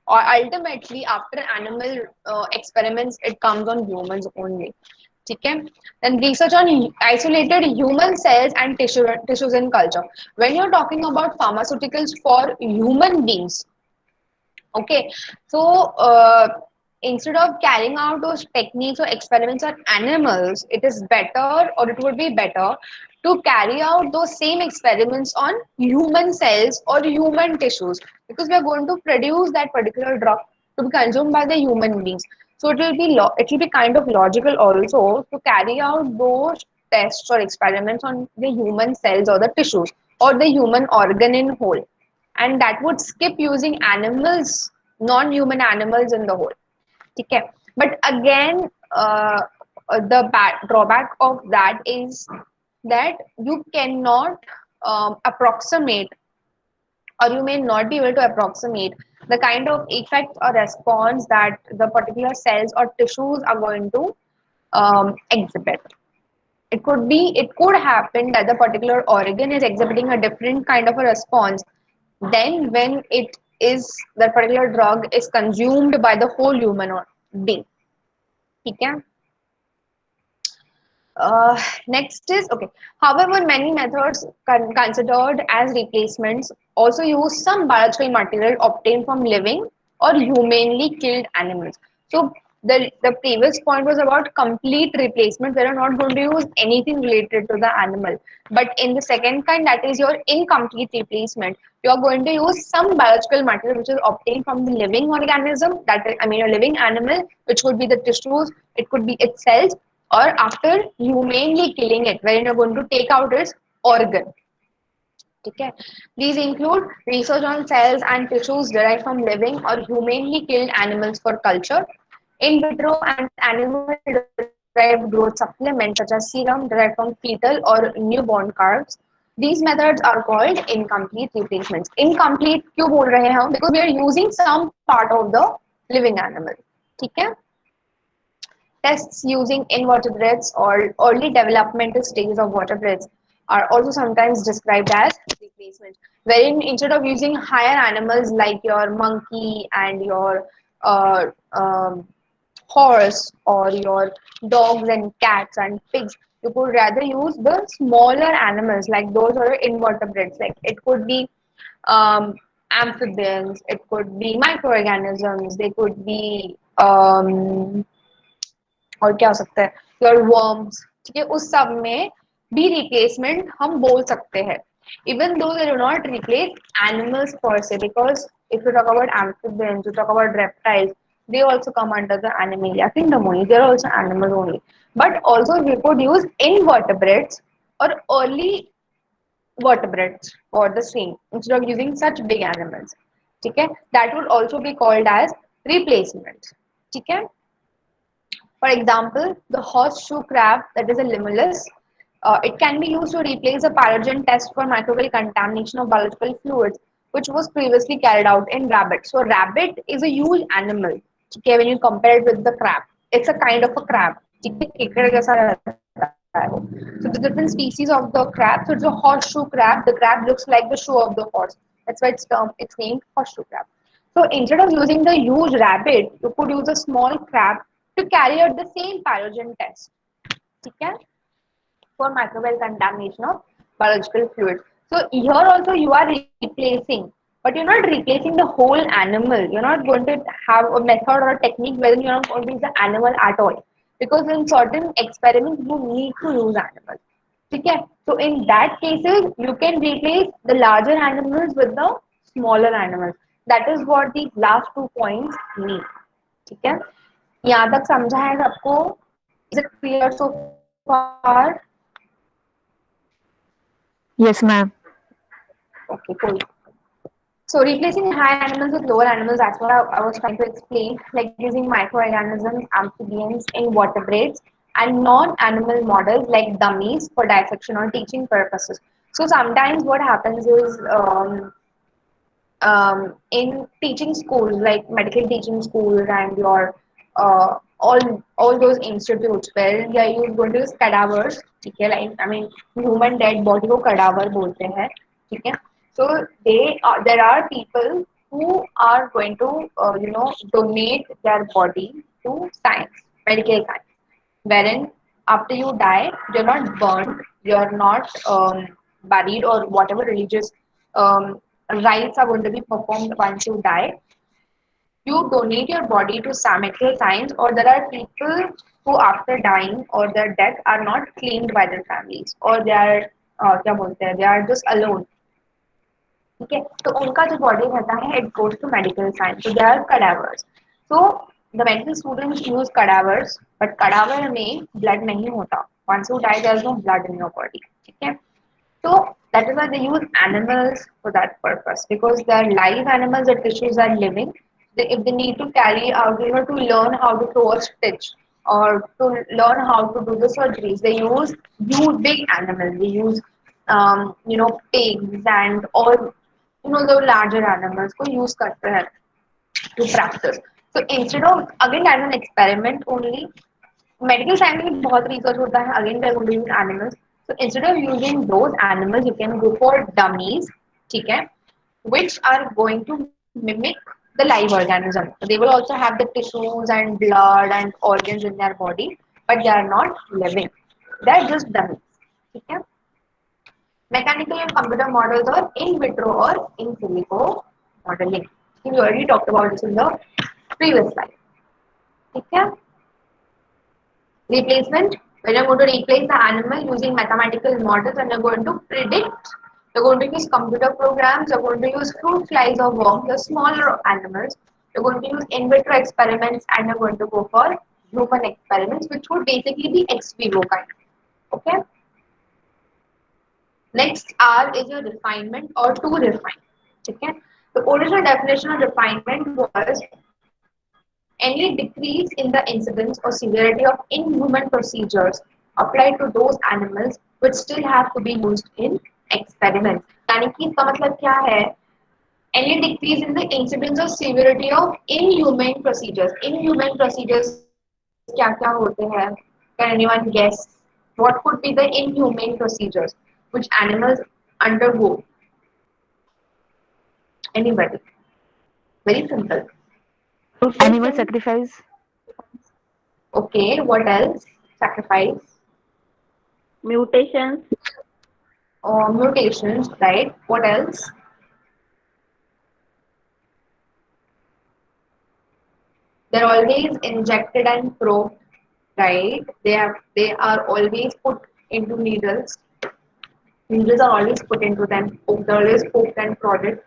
or ultimately after animal experiments, it comes on humans only. Okay? Then research on isolated human cells and tissues in culture. When you're talking about pharmaceuticals for human beings, okay, so instead of carrying out those techniques or experiments on animals, it is better or it would be better to carry out those same experiments on human cells or human tissues, because we are going to produce that particular drug to be consumed by the human beings. So it will be kind of logical also to carry out those tests or experiments on the human cells or the tissues or the human organ in whole, and that would skip using animals, non-human animals in the whole. Okay. But again, the drawback of that is that you cannot approximate, or you may not be able to approximate the kind of effect or response that the particular cells or tissues are going to exhibit. It could happen that the particular organ is exhibiting a different kind of a response then when it is that particular drug is consumed by the whole human being. Okay. Next is okay. However, many methods considered as replacements also use some biological material obtained from living or humanly killed animals. So the previous point was about complete replacement. We are not going to use anything related to the animal. But in the second kind, that is your incomplete replacement. You are going to use some biological material which is obtained from the living organism. That is, I mean, a living animal, which could be the tissues, it could be its cells, or after humanely killing it, wherein you're going to take out its organ. Okay. These include research on cells and tissues derived from living or humanly killed animals for culture, in vitro and animal derived growth supplements such as serum derived from fetal or newborn calves. These methods are called incomplete replacements. Incomplete क्यों बोल रहे हैं हम? Because we are using some part of the living animal. ठीक है? Tests using invertebrates or early developmental stages of vertebrates are also sometimes described as replacement, wherein instead of using higher animals like your monkey and your uh, um, horse or your dogs and cats and pigs, you could rather use the smaller animals like those are invertebrates. Like it could be amphibians, it could be microorganisms, they could be और क्या हो सकता है your worms. ठीक है, उस सब में भी रिप्लेसमेंट हम बोल सकते हैं, even though they do not replace animals per se, because if you talk about amphibians, you talk about reptiles, they also come under the animalia kingdom only, they are also animals only. But also we could use invertebrates or early vertebrates for the same instead of using such big animals. ठीक है, that would also be called as replacement. ठीक है. For example, the horseshoe crab, that is a limulus, it can be used to replace a pathogen test for microbial contamination of biological fluids, which was previously carried out in rabbit. So rabbit is a huge animal. Okay, when you compare it with the crab, it's a kind of a crab. So the different species of the crab. So it's a horseshoe crab. The crab looks like the shoe of the horse. That's why it's named horseshoe crab. So instead of using the huge rabbit, you could use a small crab to carry out the same pathogen test. Okay? For microbial contamination of biological fluids. So here also you are replacing, but you're not replacing the whole animal. You're not going to have a method or a technique wherein you're not going to use the animal at all. Because in certain experiments you need to use animals. Okay? So in that cases you can replace the larger animals with the smaller animals. That is what the last 2 points mean. ठीक है, यहाँ तक समझा है सबको? Is it clear so far? Yes, ma'am. Okay, cool. So replacing higher animals with lower animals, that's what I was trying to explain, like using microorganisms, amphibians, invertebrates, and non-animal models like dummies for dissection or teaching purposes. So sometimes what happens is in teaching schools, like medical teaching schools and your all those institutes where yeah, you're going to use cadavers, ठीक है, like I mean human dead body को cadaver बोलते हैं, ठीक है. So there are people who are going to donate their body to science, medical science, wherein after you die, you're not burned, you're not buried or whatever religious um, rites are going to be performed once you die. You donate your body to some medical science, or there are people who after dying or their death are not claimed by their families, or they are क्या बोलते हैं, they are just alone. ठीक है, तो उनका जो body रहता है it goes to medical science, so they are cadavers. So the medical students use cadavers, but cadaver में blood नहीं होता. Once you die there is no blood in your body. ठीक है, so that is why they use animals for that purpose, because they are live animals, the tissues are living. If they need to carry out, to learn how to throw a stitch or to learn how to do the surgeries, they use huge big animals. They use pigs and all the larger animals को use करते हैं to practice. So instead of, again as an experiment only, medical science में बहुत research होता है, again they are going to use animals. So instead of using those animals, you can go for dummies, ठीक है, which are going to mimic the live organism. So they will also have the tissues and blood and organs in their body, but they are not living. They are just dummies. ठीक है. Mechanical and computer models or in vitro or in silico modeling. We already talked about this in the previous slide. ठीक है. Replacement, when you're going to replace the animal using mathematical models and you're going to predict, you're going to use computer programs, you're going to use fruit flies or worms, the smaller animals, you're going to use in vitro experiments, and you're going to go for human experiments, which would basically be ex vivo kind. Okay. Next R is a refinement or to refine. Okay. The original definition of refinement was any decrease in the incidence or severity of inhuman procedures applied to those animals which still have to be used in experiments. यानी कि इसका मतलब क्या है? Any decrease in the incidence or severity of inhumane procedures. Inhumane procedures क्या क्या होते हैं? Can anyone guess? What could be the inhumane procedures which animals undergo? Anybody? Very simple. Animal sacrifice. Okay, what else? Sacrifice. Mutations. Or mutations, right? What else? They're always injected and probed, right? They are always put into needles. Needles are always put into them. They're always poked and prodded.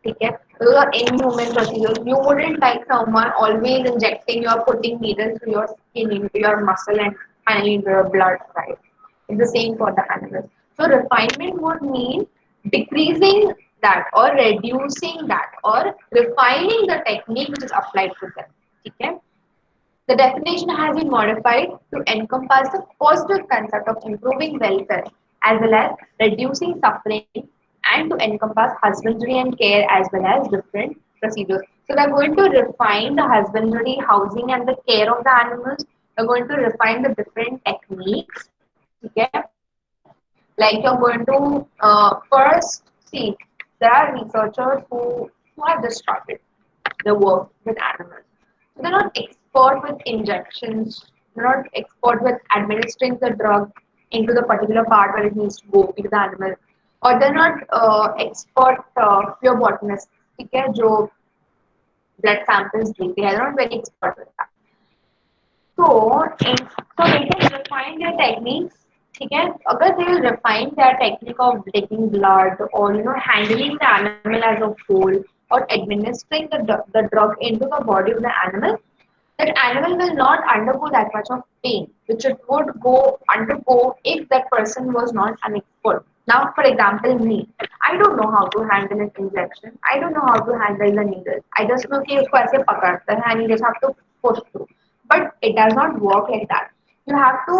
Okay? Those are inhuman procedures. You wouldn't like someone always injecting or putting needles through your skin, into your muscle, and finally into your blood, right? It's the same for the animals. So refinement would mean decreasing that or reducing that or refining the technique which is applied to them. Okay? The definition has been modified to encompass the positive concept of improving welfare as well as reducing suffering, and to encompass husbandry and care as well as different procedures. So they're going to refine the husbandry, housing and the care of the animals. They're going to refine the different techniques. Okay? Like you're going to first see, there are researchers who have just started the work with animals. So they're not expert with injections, they're not expert with administering the drug into the particular part where it needs to go into the animal, or they're not expert phlebotomists, ठीक है, जो blood samples लेते हैं, they're not very expert with that. So they can refine their techniques. ठीक है, अगर they will refine their technique of taking blood or handling the animal as a whole or administering the drug into the body of the animal, that animal will not undergo that much of pain, which it would undergo if that person was not an expert. Now, for example, me, I don't know how to handle an injection. I don't know how to handle the needle. I just know कि उसको ऐसे पकड़ते हैं and you just have to push through. But it does not work like that. You have to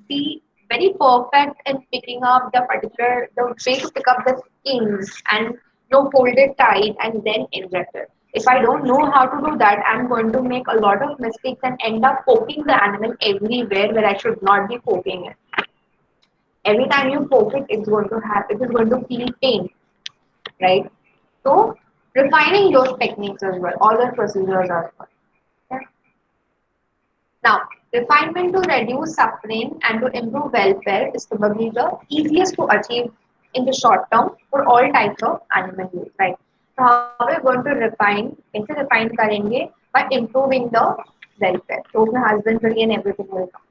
be very perfect in picking up the way to pick up the skins and hold it tight and then inject it. If I don't know how to do that, I'm going to make a lot of mistakes and end up poking the animal everywhere where I should not be poking it. Every time you poke it, it is going to feel pain, right? So refining those techniques as well, all the procedures as well. Okay? Now, refinement to reduce suffering and to improve welfare is probably the easiest to achieve in the short term for all types of animal use, right? So how we're going to refine, कैसे refine करेंगे by improving the welfare. So उसमें husbandry and everything will come.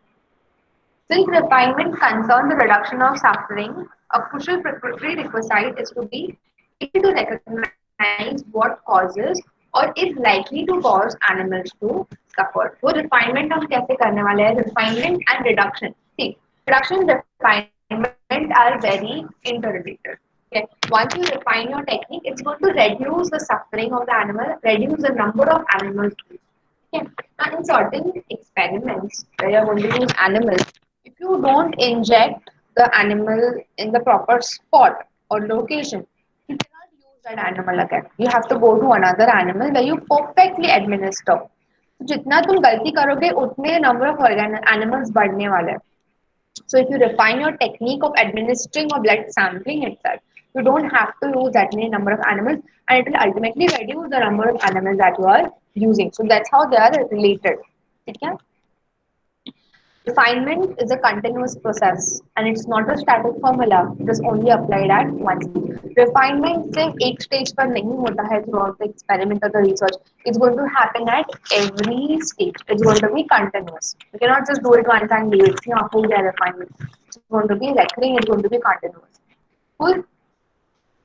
Since refinement concerns the reduction of suffering, a crucial prerequisite is to be able to recognize what causes or is likely to cause animals to suffer. So refinement हम कैसे करने वाले हैं? Refinement and reduction. See, reduction and refinement are very interrelated. Okay. Once you refine your technique, it's going to reduce the suffering of the animal, reduce the number of animals. Okay. Now, in certain experiments where you're going to use animals, if you don't inject the animal in the proper spot or location, you cannot use that animal again. You have to go to another animal where you perfectly administer. तो जितना तुम गलती करोगे उतने number of animals बढ़ने वाले हैं. So if you refine your technique of administering or blood sampling itself, you don't have to use that many number of animals, and it will ultimately reduce the number of animals that you are using. So that's how they are related. Okay? Refinement is a continuous process and it's not a static formula. It is only applied at one stage. Refinement सिर्फ एक stage पर नहीं होता है throughout the experiment or the research. It's going to happen at every stage. It's going to be continuous. You cannot just do it once and leave it. See, after the refinement, it's going to be recurring. It's going to be continuous. Cool.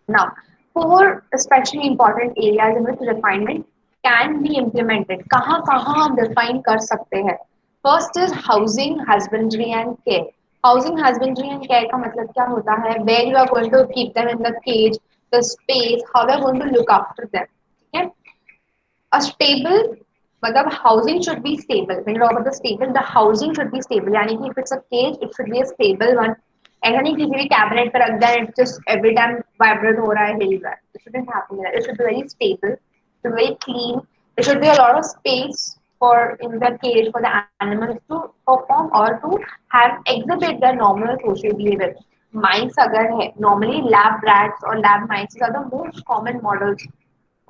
Now, four especially important areas in which refinement can be implemented. कहाँ हम refine कर सकते हैं? First is housing, husbandry and care. Housing, husbandry and care का मतलब क्या होता है? Where you are going to keep them in the cage, the space, how you are going to look after them. Okay? A stable, मतलब housing should be stable. When you talk about the stable, the housing should be stable. यानी कि if it's a cage, it should be a stable one. ऐसा नहीं किसी भी cabinet पर रख दें, it just every time vibrate हो रहा है, हिल रहा है. It shouldn't happen like that. It should be very stable, it should be very clean. There should be a lot of space for in the cage for the animals to perform or to have exhibit their normal social behavior. Mice अगर है, normally lab rats or lab mice are the most common models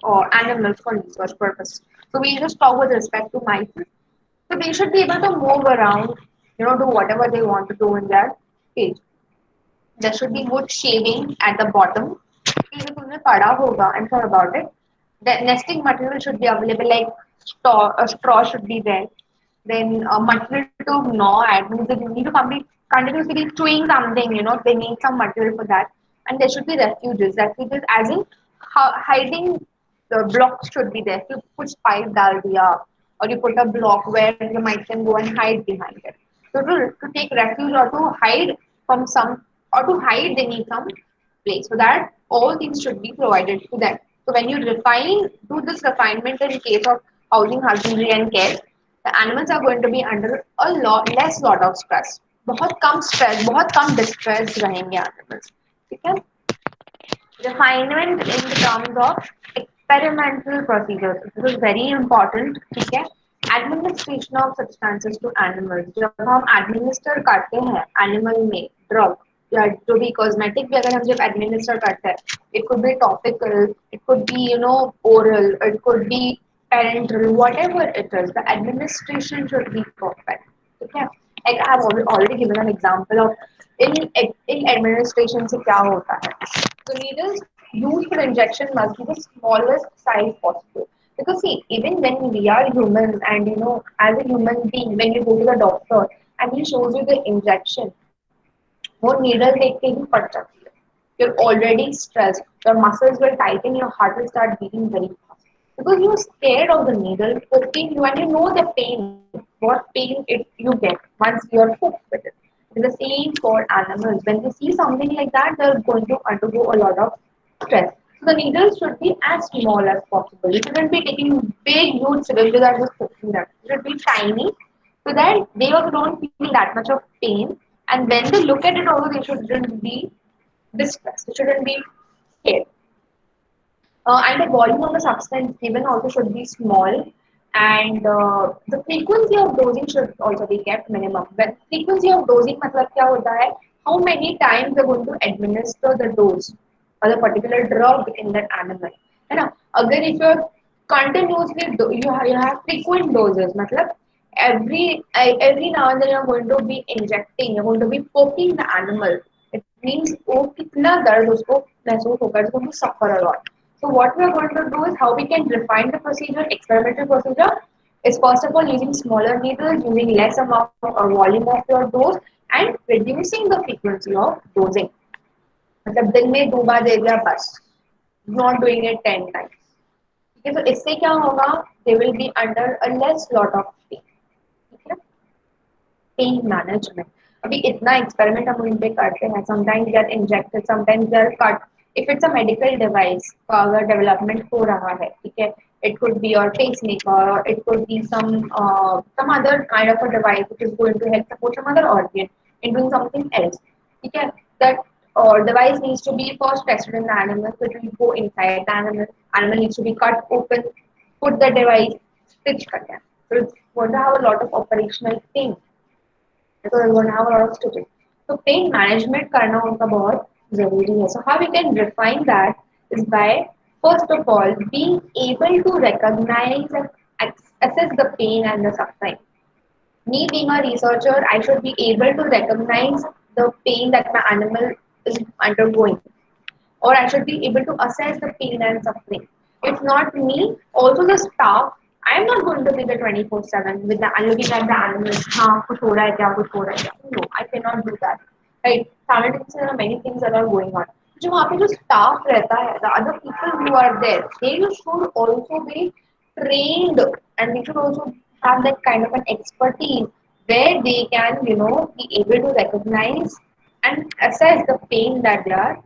or animals for research purpose. So we just talk with respect to mice. So they should be able to move around, do whatever they want to do in their cage. There should be wood shaving at the bottom. If तुमने पढ़ा होगा, I'm sure about it. The nesting material should be available, like a straw should be there. Then material to gnaw at, means they need to continuously be chewing something, they need some material for that. And there should be refuges. Refuges as in hiding the blocks should be there. You put pipe dal diya, or you put a block where the mice can go and hide behind it. So to take refuge or to hide from some, or to hide they need some place. So that all things should be provided to them. So when you do this refinement in case of housing, husbandry and care, the animals are going to be under a less lot of stress. बहुत कम stress, बहुत कम distress रहेंगे animals. ठीक है? Refinement in the terms of experimental procedures. This is very important. ठीक है? Administration of substances to animals. जब हम administer करते हैं animal में drug या जो भी cosmetic भी अगर हम जब administer करते हैं, it could be topical, it could be oral, it could be parenteral, whatever it is, the administration should be perfect. Okay? Like I have already given an example of in administration से क्या होता है. The needles used for injection must be the smallest size possible. Because see, even when we are humans and as a human being, when you go to the doctor and he shows you the injection, वो needle देख के ही फट जाती है. You're already stressed. Your muscles will tighten. Your heart will start beating very fast because you're scared of the needle poking you, and you know the pain, what pain you get once you're hooked with it. It is the same for animals. When they see something like that, they're going to undergo a lot of stress. So the needles should be as small as possible. You shouldn't be taking big, huge syringes and just poking them. It should be tiny so that they also don't feel that much of pain. And when they look at it also, they shouldn't be distressed. They shouldn't be scared. And the volume of the substance given also should be small, and the frequency of dosing should also be kept minimum. When frequency of dosing मतलब क्या होता है? How many times you're going to administer the dose or the particular drug in that animal, है ना? अगर if you're continuously you have frequent doses मतलब every now and then you're going to be injecting, you're going to be poking the animal. It means वो कितना दर्द उसको महसूस होगा, it's going to suffer a lot. So what we are going to do is how we can refine the procedure, experimental procedure is first of all using smaller needles, using less amount or volume of your dose and reducing the frequency of dosing. मतलब दिन में 2 बार दे दिया बस, not doing it 10 times. ठीक है, तो इससे क्या होगा? They will be under a less lot of pain. ठीक है, pain management. अभी इतना एक्सपेरिमेंट हम उन पे करते हैं. Sometimes they are injected, sometimes they are cut. If it's a medical device का अगर डेवलपमेंट हो रहा है, ठीक है, it could be your pacemaker or it could be some other kind of a device which is going to help support some other organ in doing something else. ठीक है, that device needs to be first tested in the animal, so it will go inside the animal. Animal needs to be cut open, put the device, stitch cut them. So it's going to have a lot of operational things. So we're going to have a lot of stitching. So pain management करना उनका बहुत जरूरी है. So how we can refine that is by first of all being able to recognize and assess the pain and the suffering. Me being a researcher, I should be able to recognize the pain that my animal is undergoing, or I should be able to assess the pain and suffering. If not me, also the staff, I am not going to be the 24/7 with the looking at the animals. हाँ कुछ हो रहा है क्या, कुछ हो रहा है क्या? No, I cannot do that. Right? Simultaneously, there are many things that are going on. जो वहाँ पे जो staff रहता है, the other people who are there, they should also be trained and they should also have that kind of an expertise where they can, be able to recognize and assess the pain that they are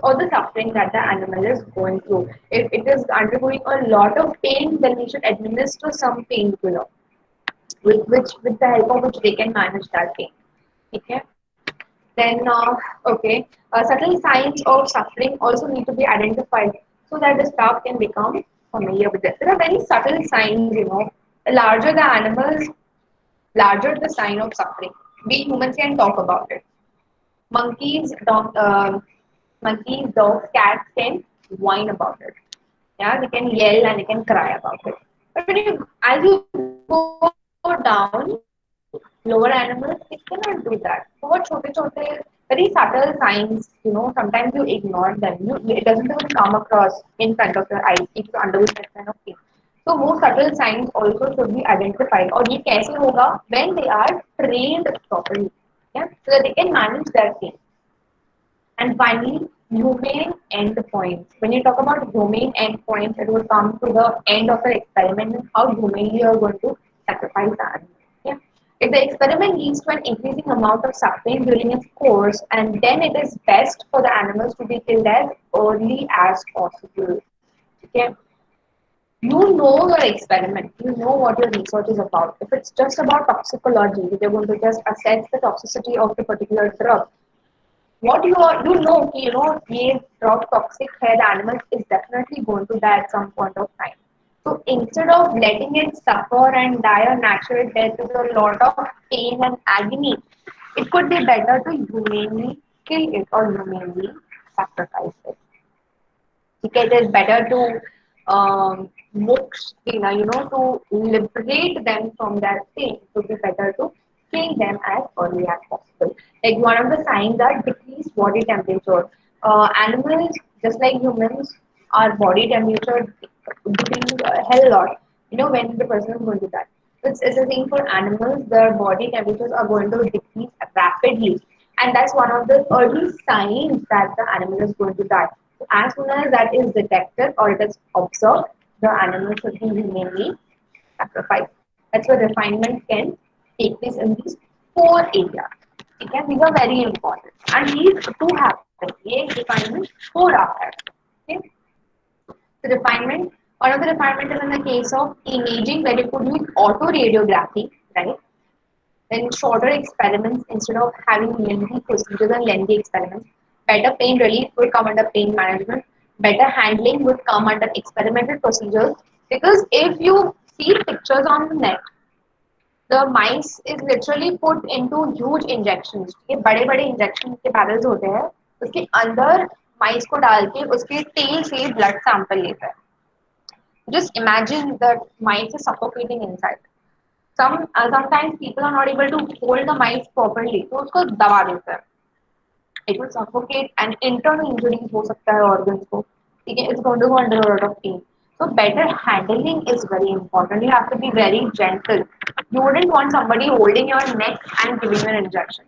or the suffering that the animal is going through. If it is undergoing a lot of pain, then we should administer some painkiller, with the help of which they can manage that pain. Okay. Then subtle signs of suffering also need to be identified so that the staff can become familiar with it. There are very subtle signs. The larger the animals, larger the sign of suffering. We humans can talk about it. Monkeys, monkeys, dogs, cats can whine about it. Yeah, they can yell and they can cry about it. But as you go down, lower animals, it cannot do that. So what छोटे very subtle signs, sometimes you ignore them. It doesn't even come across in front of your eyes. It's undergo that kind of thing. So more subtle signs also should be identified. और ये कैसे होगा? When they are trained properly. Yeah, so that they can manage their thing. And finally, humane endpoints. When you talk about humane endpoints, it will come to the end of the experiment and how humanely you are going to sacrifice the animal. Yeah. If the experiment leads to an increasing amount of suffering during its course, and then it is best for the animals to be killed as early as possible. Okay. You know your experiment, you know what your research is about. If it's just about toxicology, if you're going to just assess the toxicity of the particular drug, what ये drug toxic है, the animal is definitely going to die at some point of time. So instead of letting it suffer and die a natural death with a lot of pain and agony, it could be better to humanely kill it or humanely sacrifice it. Okay, it is better to to liberate them from that pain. It would be better to kill them as early as possible. Like one of the signs are decreased body temperature. Animals, just like humans, our body temperature decreases a hell lot. When the person is going to die. It's a thing for animals. Their body temperatures are going to decrease rapidly, and that's one of the early signs that the animal is going to die. So as soon as that is detected or it is observed, the animal should be humanely sacrificed. That's where refinement can take place in these 4 areas. ठीक है, these are very important and these two happen. ये refinement हो रहा है. Okay. The refinement, one of the refinement is in the case of imaging where you could use autoradiography, right? Then shorter experiments instead of having lengthy procedures and lengthy experiments. Better pain relief would come under pain management. Better handling would come under experimental procedures. Because if you see pictures on the net, the mice is literally put into huge injections. ये बड़े बड़े injection के barrels होते हैं, उसके अंदर माइस को डाल के उसके टेल से ब्लड सैंपल लेता है. Just imagine that mice is suffocating inside. Sometimes people are not able to hold the mice properly, तो उसको दबा देता है. It will suffocate and internal injuries हो सकता है organs को. ठीक है, it's going to go under a lot of pain. So better handling is very important. You have to be very gentle. You wouldn't want somebody holding your neck and giving you an injection.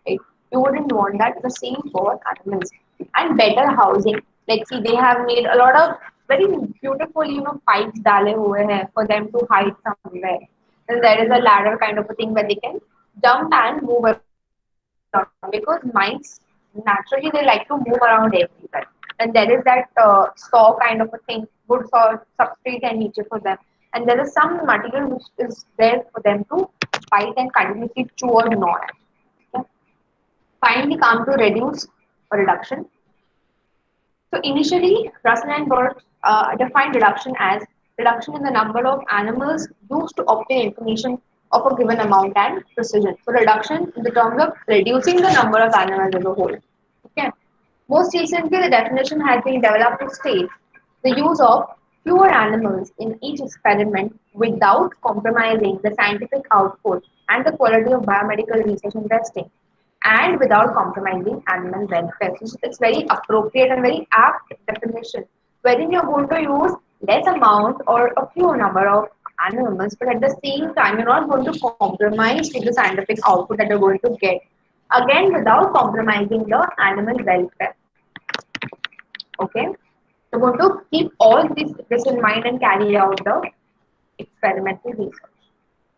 Right? You wouldn't want that. The same for animals. And better housing. Like see, they have made a lot of very beautiful, pipes डाले हुए हैं for them to hide somewhere. Then there is a ladder kind of a thing where they can jump and move around because mice naturally they like to move around everywhere. And there is that saw kind of a thing, wood saw substrate and nature for them. And there is some material which is there for them to bite and continuously chew or gnaw at. Okay? Finally, come to reduce or reduction. So initially, Russell and Burt defined reduction as reduction in the number of animals used to obtain information of a given amount and precision. So reduction in the terms of reducing the number of animals as a whole. Okay. Most recently, the definition has been developed to state the use of fewer animals in each experiment without compromising the scientific output and the quality of biomedical research and testing, and without compromising animal welfare. So it's very appropriate and very apt definition, wherein you're going to use less amount or a few number of animals, but at the same time, you're not going to compromise with the scientific output that you're going to get. Again, without compromising the animal welfare. Okay, so we're going to keep all this in mind and carry out the experimental research.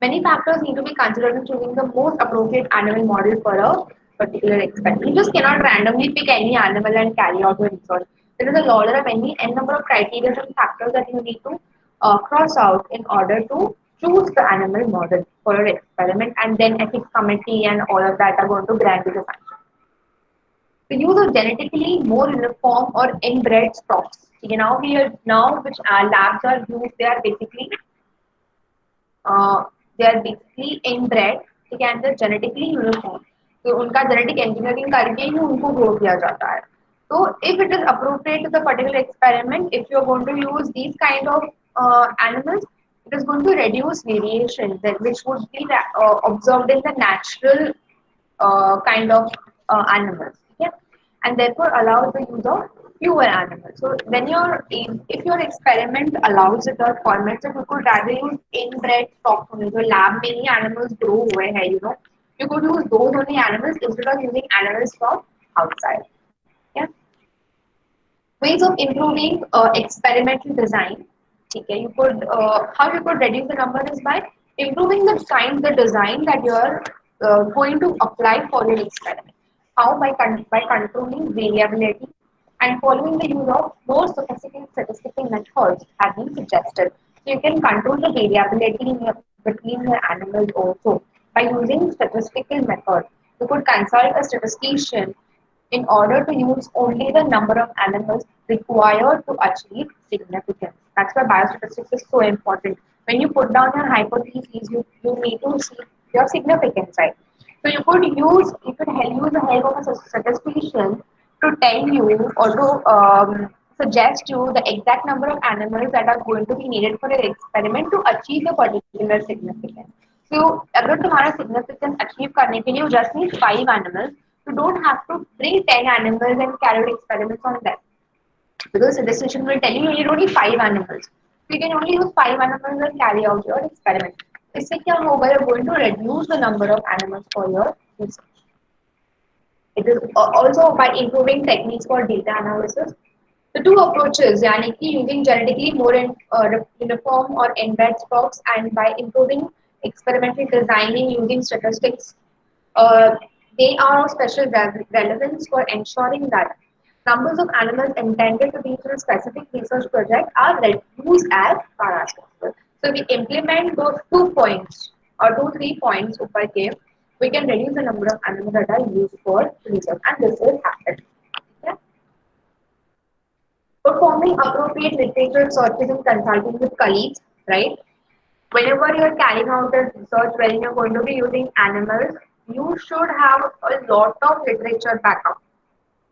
Many factors need to be considered in choosing the most appropriate animal model for a particular experiment. You just cannot randomly pick any animal and carry out your research. There is a lot of n number of criteria and factors that you need to cross out in order to choose the animal model for your experiment, and then ethics committee and all of that are going to grant you the sanction. The use of genetically more uniform or inbred stocks. Now which labs are used, uh, they are basically inbred, ठीक है, and they're genetically uniform. तो उनका genetic engineering करके ही उनको grow किया जाता है. So if it is appropriate to the particular experiment, if you're going to use these kind of animals, it is going to reduce variation that which would be observed in the natural kind of animals. Okay? And therefore allows the use of fewer animals. So when if your experiment allows it or permits it, you could rather use inbred stock only. So lab में ही animals grow हुए हैं, you could use those only animals instead of using animals from outside. Yeah. Ways of improving experimental design. Okay, how you could reduce the number is by improving the design that you are going to apply for your experiment. How? By controlling variability and following the use of more sophisticated statistical methods have been suggested. So you can control the variability between the animals also by using statistical methods. You could consult a statistician in order to use only the number of animals required to achieve significance. That's why biostatistics is so important. When you put down your hypotheses, you need to see your significance, right? So you could use the help of a statistician to tell you or to suggest you the exact number of animals that are going to be needed for an experiment to achieve a particular significance. So अगर तुम्हारा significance achieve करने के लिए you just need 5 animals, you don't have to bring 10 animals and carry out experiments on them. Because the statistician will tell you need only 5 animals. So you can only use 5 animals and carry out your experiment. इससे क्या होगा? You're going to reduce the number of animals for your research. It is also by improving techniques for data analysis. The two approaches, yani ki using genetically more uniform or inbred stocks, and by improving experimental designing using statistics, They are of special relevance for ensuring that numbers of animals intended to be used in a specific research project are reduced as far as possible. So we implement those 2 points or 2 3 points upar ke, we can reduce the number of animals that are used for research, and this will happen. Okay? Performing appropriate literature searches and consulting with colleagues, right? Whenever you're carrying out a research when you're going to be using animals, you should have a lot of literature backup.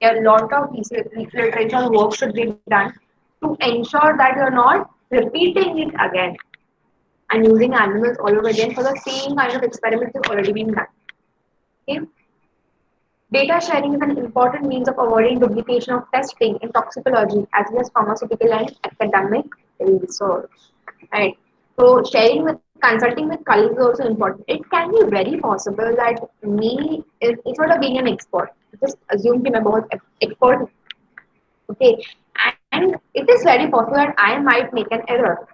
A lot of literature work should be done to ensure that you're not repeating it again and using animals all over again for the same kind of experiments that's already been done. Okay? Data sharing is an important means of avoiding duplication of testing in toxicology as well as pharmaceutical and academic research. Right. So sharing with consulting with colleagues is also important. It can be very possible that me is it's not a being an expert. Just assume कि मैं बहुत expert हूँ. Okay. And it is very possible that I might make an error.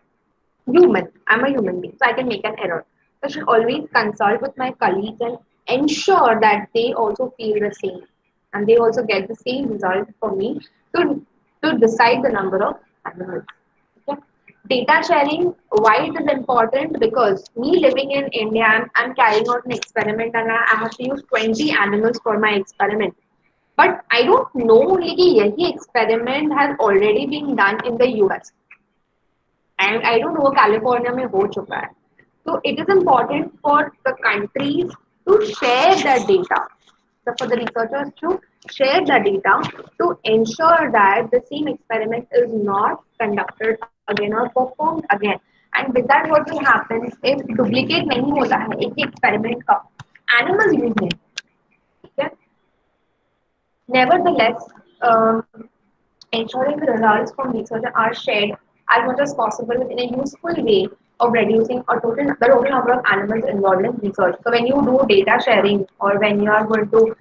Human. I'm a human being, so I can make an error. So I should always consult with my colleagues and ensure that they also feel the same and they also get the same result for me to decide the number of animals. Okay. Data sharing, why it is important? Because me living in India, I'm carrying out an experiment and I have to use 20 animals for my experiment. But I don't know only कि यही experiment has already been done in the US. And I don't know California में हो चुका है. So it is important for the countries to share that data. So for the researchers to share the data to ensure that the same experiment is not conducted again or performed again. And with that, what will happen if duplicate नहीं होता है एक ही experiment का animals use नहीं. Okay? Nevertheless, ensuring the results from research are shared as much as possible in a useful way of reducing the total number of animals involved in research. So when you do data sharing or when you are going to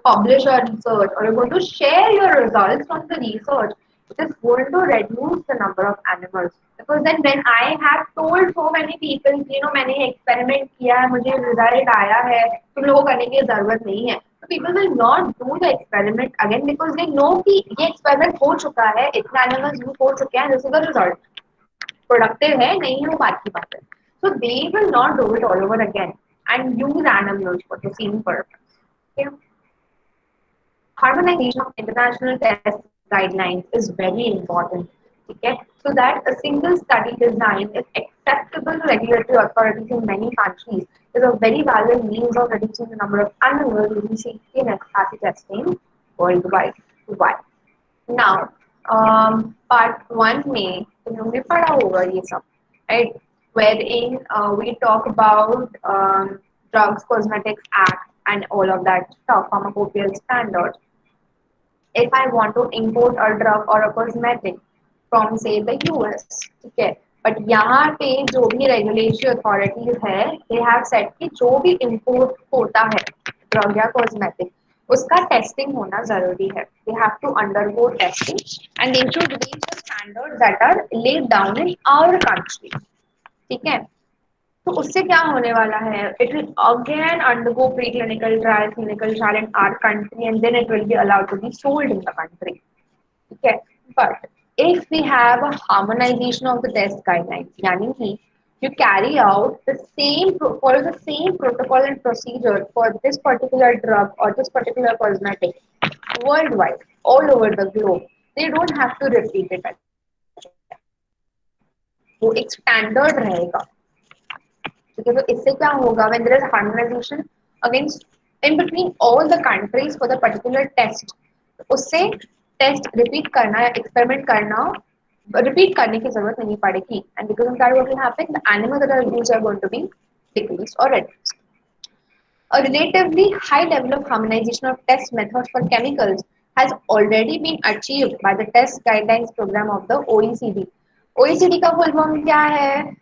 publish a research or you're going to share your results from the research, it is going to reduce the number of animals. Because then when I have told so many people, मैंने experiment किया है, मुझे result आया है, तुम लोगों को करने की जरूरत नहीं है. So people will not do the experiment again because they know कि ये experiment हो चुका है, इतने animals use हो चुके हैं, this is the result. Productive है, नहीं है वो बात की बात है. So they will not do it all over again and use animals for the same purpose. Okay? Harmonization of international test guidelines is very important. Okay? So that a single study design is acceptable to regulatory authorities in many countries is a very valid means of reducing the number of animals using safety and efficacy testing worldwide. Why? Now, part 1 में तुमने पढ़ा होगा ये सब, right? Wherein we talk about Drugs Cosmetics Act and all of that stuff, pharmacopoeia standards. If I want to import a drug or a cosmetic from say the US, ठीक है, but यहाँ पे जो भी regulatory authorities है, they have said कि जो भी import होता है drug या cosmetic, उसका testing होना जरूरी है. They have to undergo testing and they should reach the standards that are laid down in our country. ठीक है. तो उससे क्या होने वाला है? It will again undergo preclinical trial, clinical trial in our country, and then it will be allowed to be sold in the country. Okay, but if we have a harmonization of the test guidelines, यानी कि you carry out follow the same protocol and procedure for this particular drug or this particular cosmetic worldwide, all over the globe, they don't have to repeat it again. वो एक standard रहेगा. Okay, so इससे क्या होगा? When there is harmonization against in between all the countries for the particular test, उससे test repeat करना या experiment करना रिपीट करने की जरूरत नहीं पड़ेगी. And because of that, what will happen? The animals that are used are going to be decreased or reduced. A relatively high level of harmonization of test methods for chemicals has already been achieved by the test guidelines program of the OECD. OECD का full form क्या है?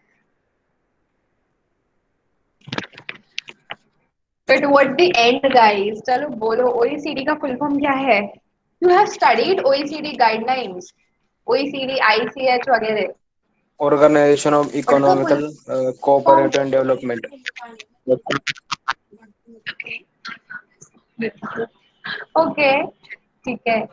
But what the end, guys? चलो बोलो OECD का full form क्या है? You have studied OECD guidelines, OECD, ICH वगैरह. Organization of Economical Cooperation and Development. Okay, ठीक है.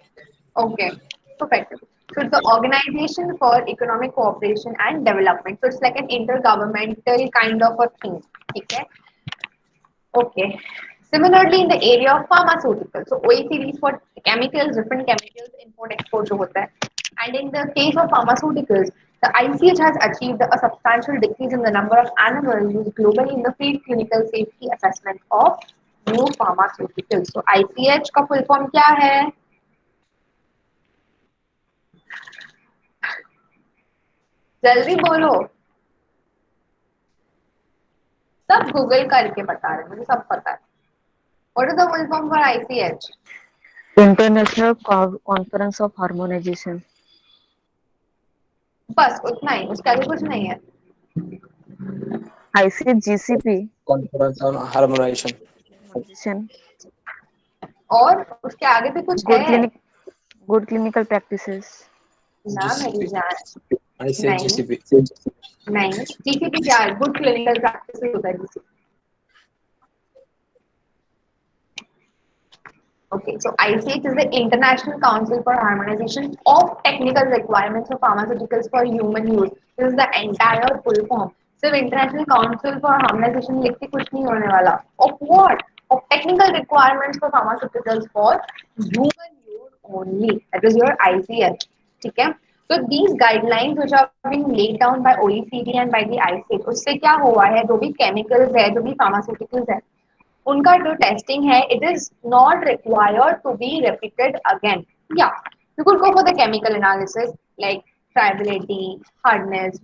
Okay, perfect. So it's the Organization for Economic Cooperation and Development. So it's like an intergovernmental kind of a thing. ठीक है. Okay. Similarly, in the area of pharmaceuticals, so OECD is for chemicals, different chemicals, import export जो होता है. And in the case of pharmaceuticals, the ICH has achieved a substantial decrease in the number of animals used globally in the pre-clinical safety assessment of new pharmaceuticals. So ICH का full form क्या है? जल्दी बोलो. सब Google करके बता रहे हैं, मुझे सब पता है. What is the full form for ICH? International Conference of Harmonization. बस उतना ही, उसके आगे कुछ नहीं है. ICGCP. Conference on Harmonization. Harmonization. और उसके आगे भी कुछ है. Good clinical practices. ना मेरी जान. I say नहीं. GCP. नहीं, GCP क्या है? गुड क्लिनिकल प्रैक्टिसेस होता है GCP. Okay, so ICH is the International Council for Harmonization of Technical Requirements for Pharmaceuticals for Human Use. This is the entire full form. सिर्फ International Council for Harmonization लिख के कुछ नहीं होने वाला. Of what? Of technical requirements for pharmaceuticals for human use only. That is your ICH. ठीक है? So these guidelines which are being laid down by OECD and by the ICH, उससे क्या हुआ है? जो भी chemicals है, जो भी pharmaceuticals है, उनका जो टेस्टिंग है, it is not required to be repeated again. या you could go for the chemical analysis like friability, hardness,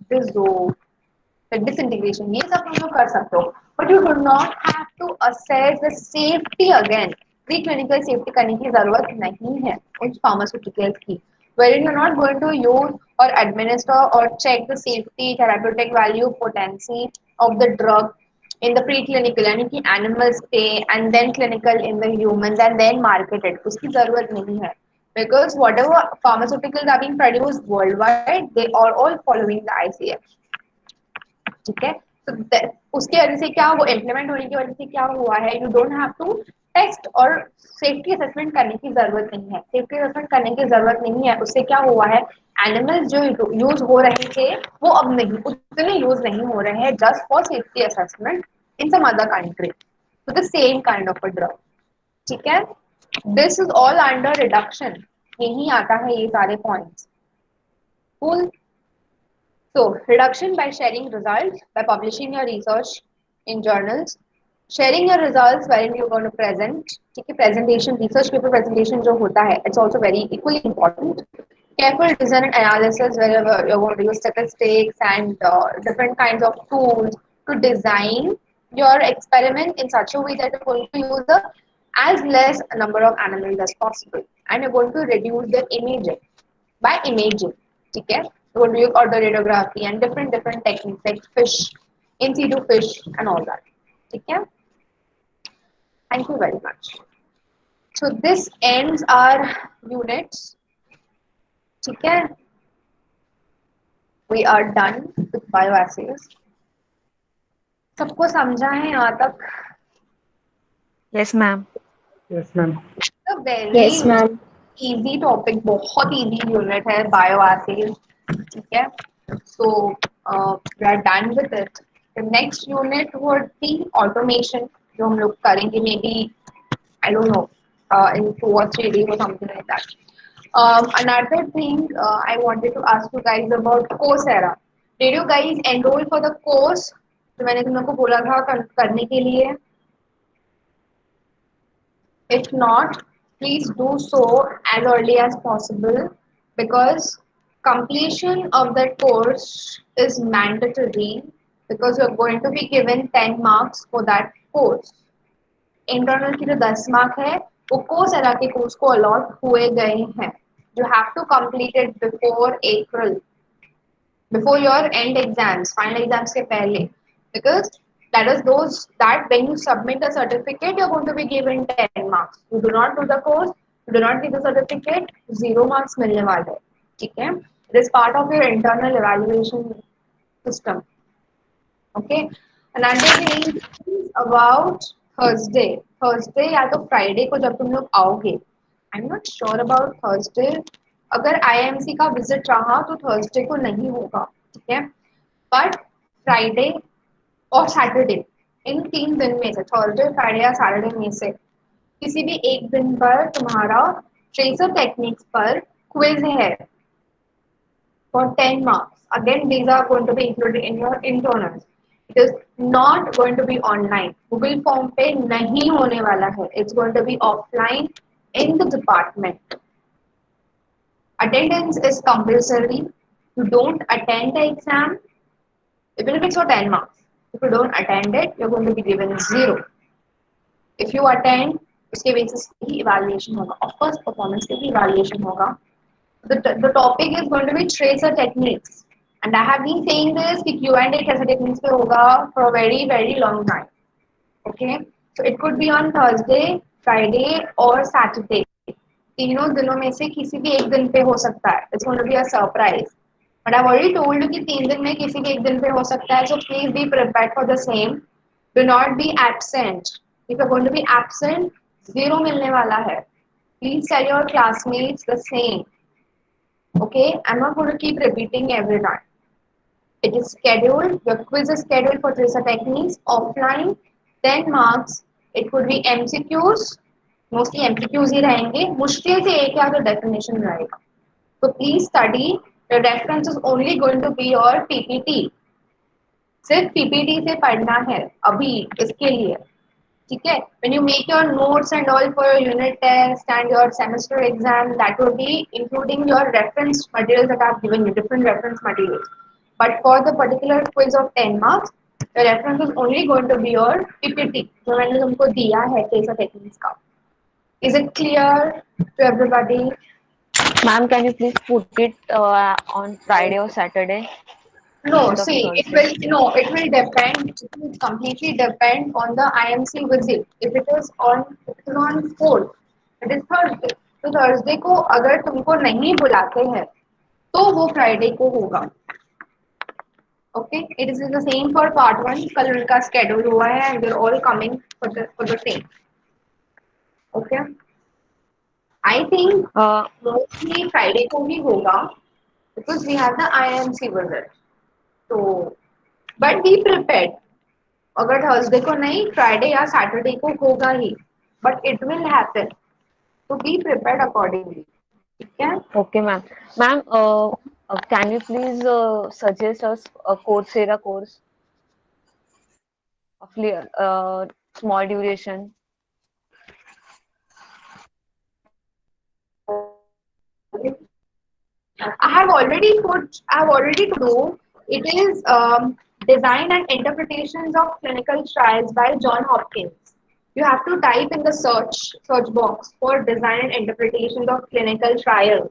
disintegration, ये सब तुम लोग कर सकते हो, but you do not have to assess the safety again. Pre clinical safety करने की जरूरत नहीं है उन फार्मास्यूटिकल्स की, wherein you're not going to use or administer or check the safety, therapeutic value, potency of the drug in the preclinical, यानी कि animals पे and then clinical in the humans and then marketed. उसकी जरूरत नहीं है, because whatever pharmaceuticals are being produced worldwide, they are all following the ICH. ठीक है. तो उसके वजह से क्या, वो इम्प्लीमेंट होने की वजह से क्या हुआ है, you don't have to test और सेफ्टी असेसमेंट करने की जरूरत नहीं है. सेफ्टी असेसमेंट करने की जरूरत नहीं है. उससे क्या हुआ है, एनिमल्स जो यूज हो रहे थे वो अब नहीं, उतने यूज नहीं हो रहे हैं, just for safety assessment in some other country with the same kind of a drug. ठीक है. This is all under reduction. यही आता है ये सारे points. Cool. So, reduction by sharing results, by publishing your research in journals, sharing your results wherein you're going to present. ठीक है, presentation, research paper presentation जो होता है, it's also very equally important. Careful design and analysis wherever you're going to use statistics and different kinds of tools to design your experiment in such a way that you're going to use as less number of animals as possible, and you're going to reduce the imaging by imaging. ठीक है. So we use auto radiography and different techniques like fish, in situ fish and all that. ठीक है. Thank you very much. So this ends our units. ठीक है. We are done with bioassays. सबको समझा है यहाँ तक? Yes, ma'am. Yes, ma'am. The very Yes, ma'am. easy topic, बहुत easy unit है bioassays. ठीक है. So we are done with it. The next unit would be automation, जो हम लोग करेंगे maybe, I don't know, in 2 or 3 days or something like that. Another thing I wanted to ask you guys about Coursera. Did you guys enroll for the course जो मैंने तुम लोग को बोला था करने के लिए? If not, please do so as early as possible, because completion of that course is mandatory, because you're going to be given 10 marks for that course. Internal की जो 10 मार्क है वो कोर्सेरा के कोर्स को अलॉट हुए गए हैं. You have to complete it before April, before your end exams, final exams के पहले, because that is those that when you submit the certificate you're going to be given 10 marks. You do not do the course, you do not get the certificate, 0 marks मिलने वाले हैं. ठीक है. It is part of your internal evaluation system. Okay. Another thing is about Thursday या तो Friday को जब तुम लोग आओगे, I am not sure about Thursday. अगर आईएमसी का विजिट रहा तो थर्सडे को नहीं होगा, ठीक है, बट फ्राइडे और सैटरडे, इन 3 दिन में से, थर्सडे फ्राइडे या सैटरडे में से किसी भी एक दिन पर तुम्हारा ट्रेसर टेक्निक्स पर क्विज है for 10 marks. Again, these are going to be included in your internals. It is not going to be online. Google Form पे नहीं होने वाला है. It's going to be offline in the department. Attendance is compulsory. You don't attend the exam, even if it's for 10 marks. If you don't attend it, you're going to be given 0. If you attend, उसके basis पे ही evaluation होगा. Of course, performance पे भी evaluation होगा. The topic is going to be tracer techniques, and I have been saying this कि Q&A tracer techniques पे होगा for a very very long time. Okay, so it could be on Thursday, Friday और Saturday. तीनों दिनों में से किसी भी एक दिन पे हो सकता है. It's going to be a surprise. But I've already told you कि 3 दिन में किसी भी एक दिन पे हो सकता है. So please be prepared for the same. Do not be absent. If you're going to be absent, 0 मिलने वाला है. Please tell your classmates the same. Okay, I'm not going to keep repeating every time. It is scheduled, your quiz is scheduled for tracer techniques, offline, 10 marks. It could be MCQs, mostly MCQs ही रहेंगे, मुश्किल से एक या तो definition रहेगा. So please study. The reference is only going to be your PPT. सिर्फ PPT से पढ़ना है अभी इसके लिए, ठीक है. When you make your notes and all for your unit test and your semester exam, that will be including your reference materials that I have given you, different reference materials. But for the particular quiz of 10 marks, the reference is only going to be your PPT जो मैंने तुमको दिया है tracer techniques का. Is it clear to everybody? Ma'am, can you please put it on Friday or Saturday? No, Instead of see, Thursday. it will depend. It will completely depend on the IMC visit. If it is on 4th, it is Thursday. तो Thursday को अगर तुमको नहीं बुलाते हैं, तो वो Friday को होगा. Okay, it is the same for part 1. कल उनका schedule हुआ है and they're all coming for the same. Okay, I think mostly Friday को ही होगा because we have the IMC visit. So, but be prepared. अगर Thursday को नहीं, Friday या सैटरडे को होगा ही, बट इट विल हैपन. तो बी प्रिपेयर्ड अकॉर्डिंगली, ठीक है. Okay, ma'am. Ma'am, can you please suggest us a Coursera course of small duration? I have already told you. It is design and interpretations of clinical trials by John Hopkins. You have to type in the search box for design and interpretations of clinical trials,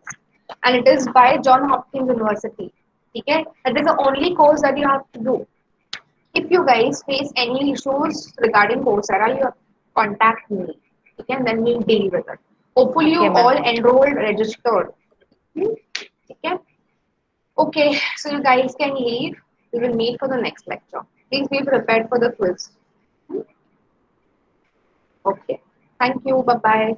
and it is by John Hopkins University. Okay, that is the only course that you have to do. If you guys face any issues regarding Coursera, you contact me. Okay, and then we'll deal with it. Hopefully, you Okay, ma'am. all enrolled, registered. Okay. Okay, so you guys can leave. We will meet for the next lecture. Please be prepared for the quiz. Okay. Thank you. Bye bye.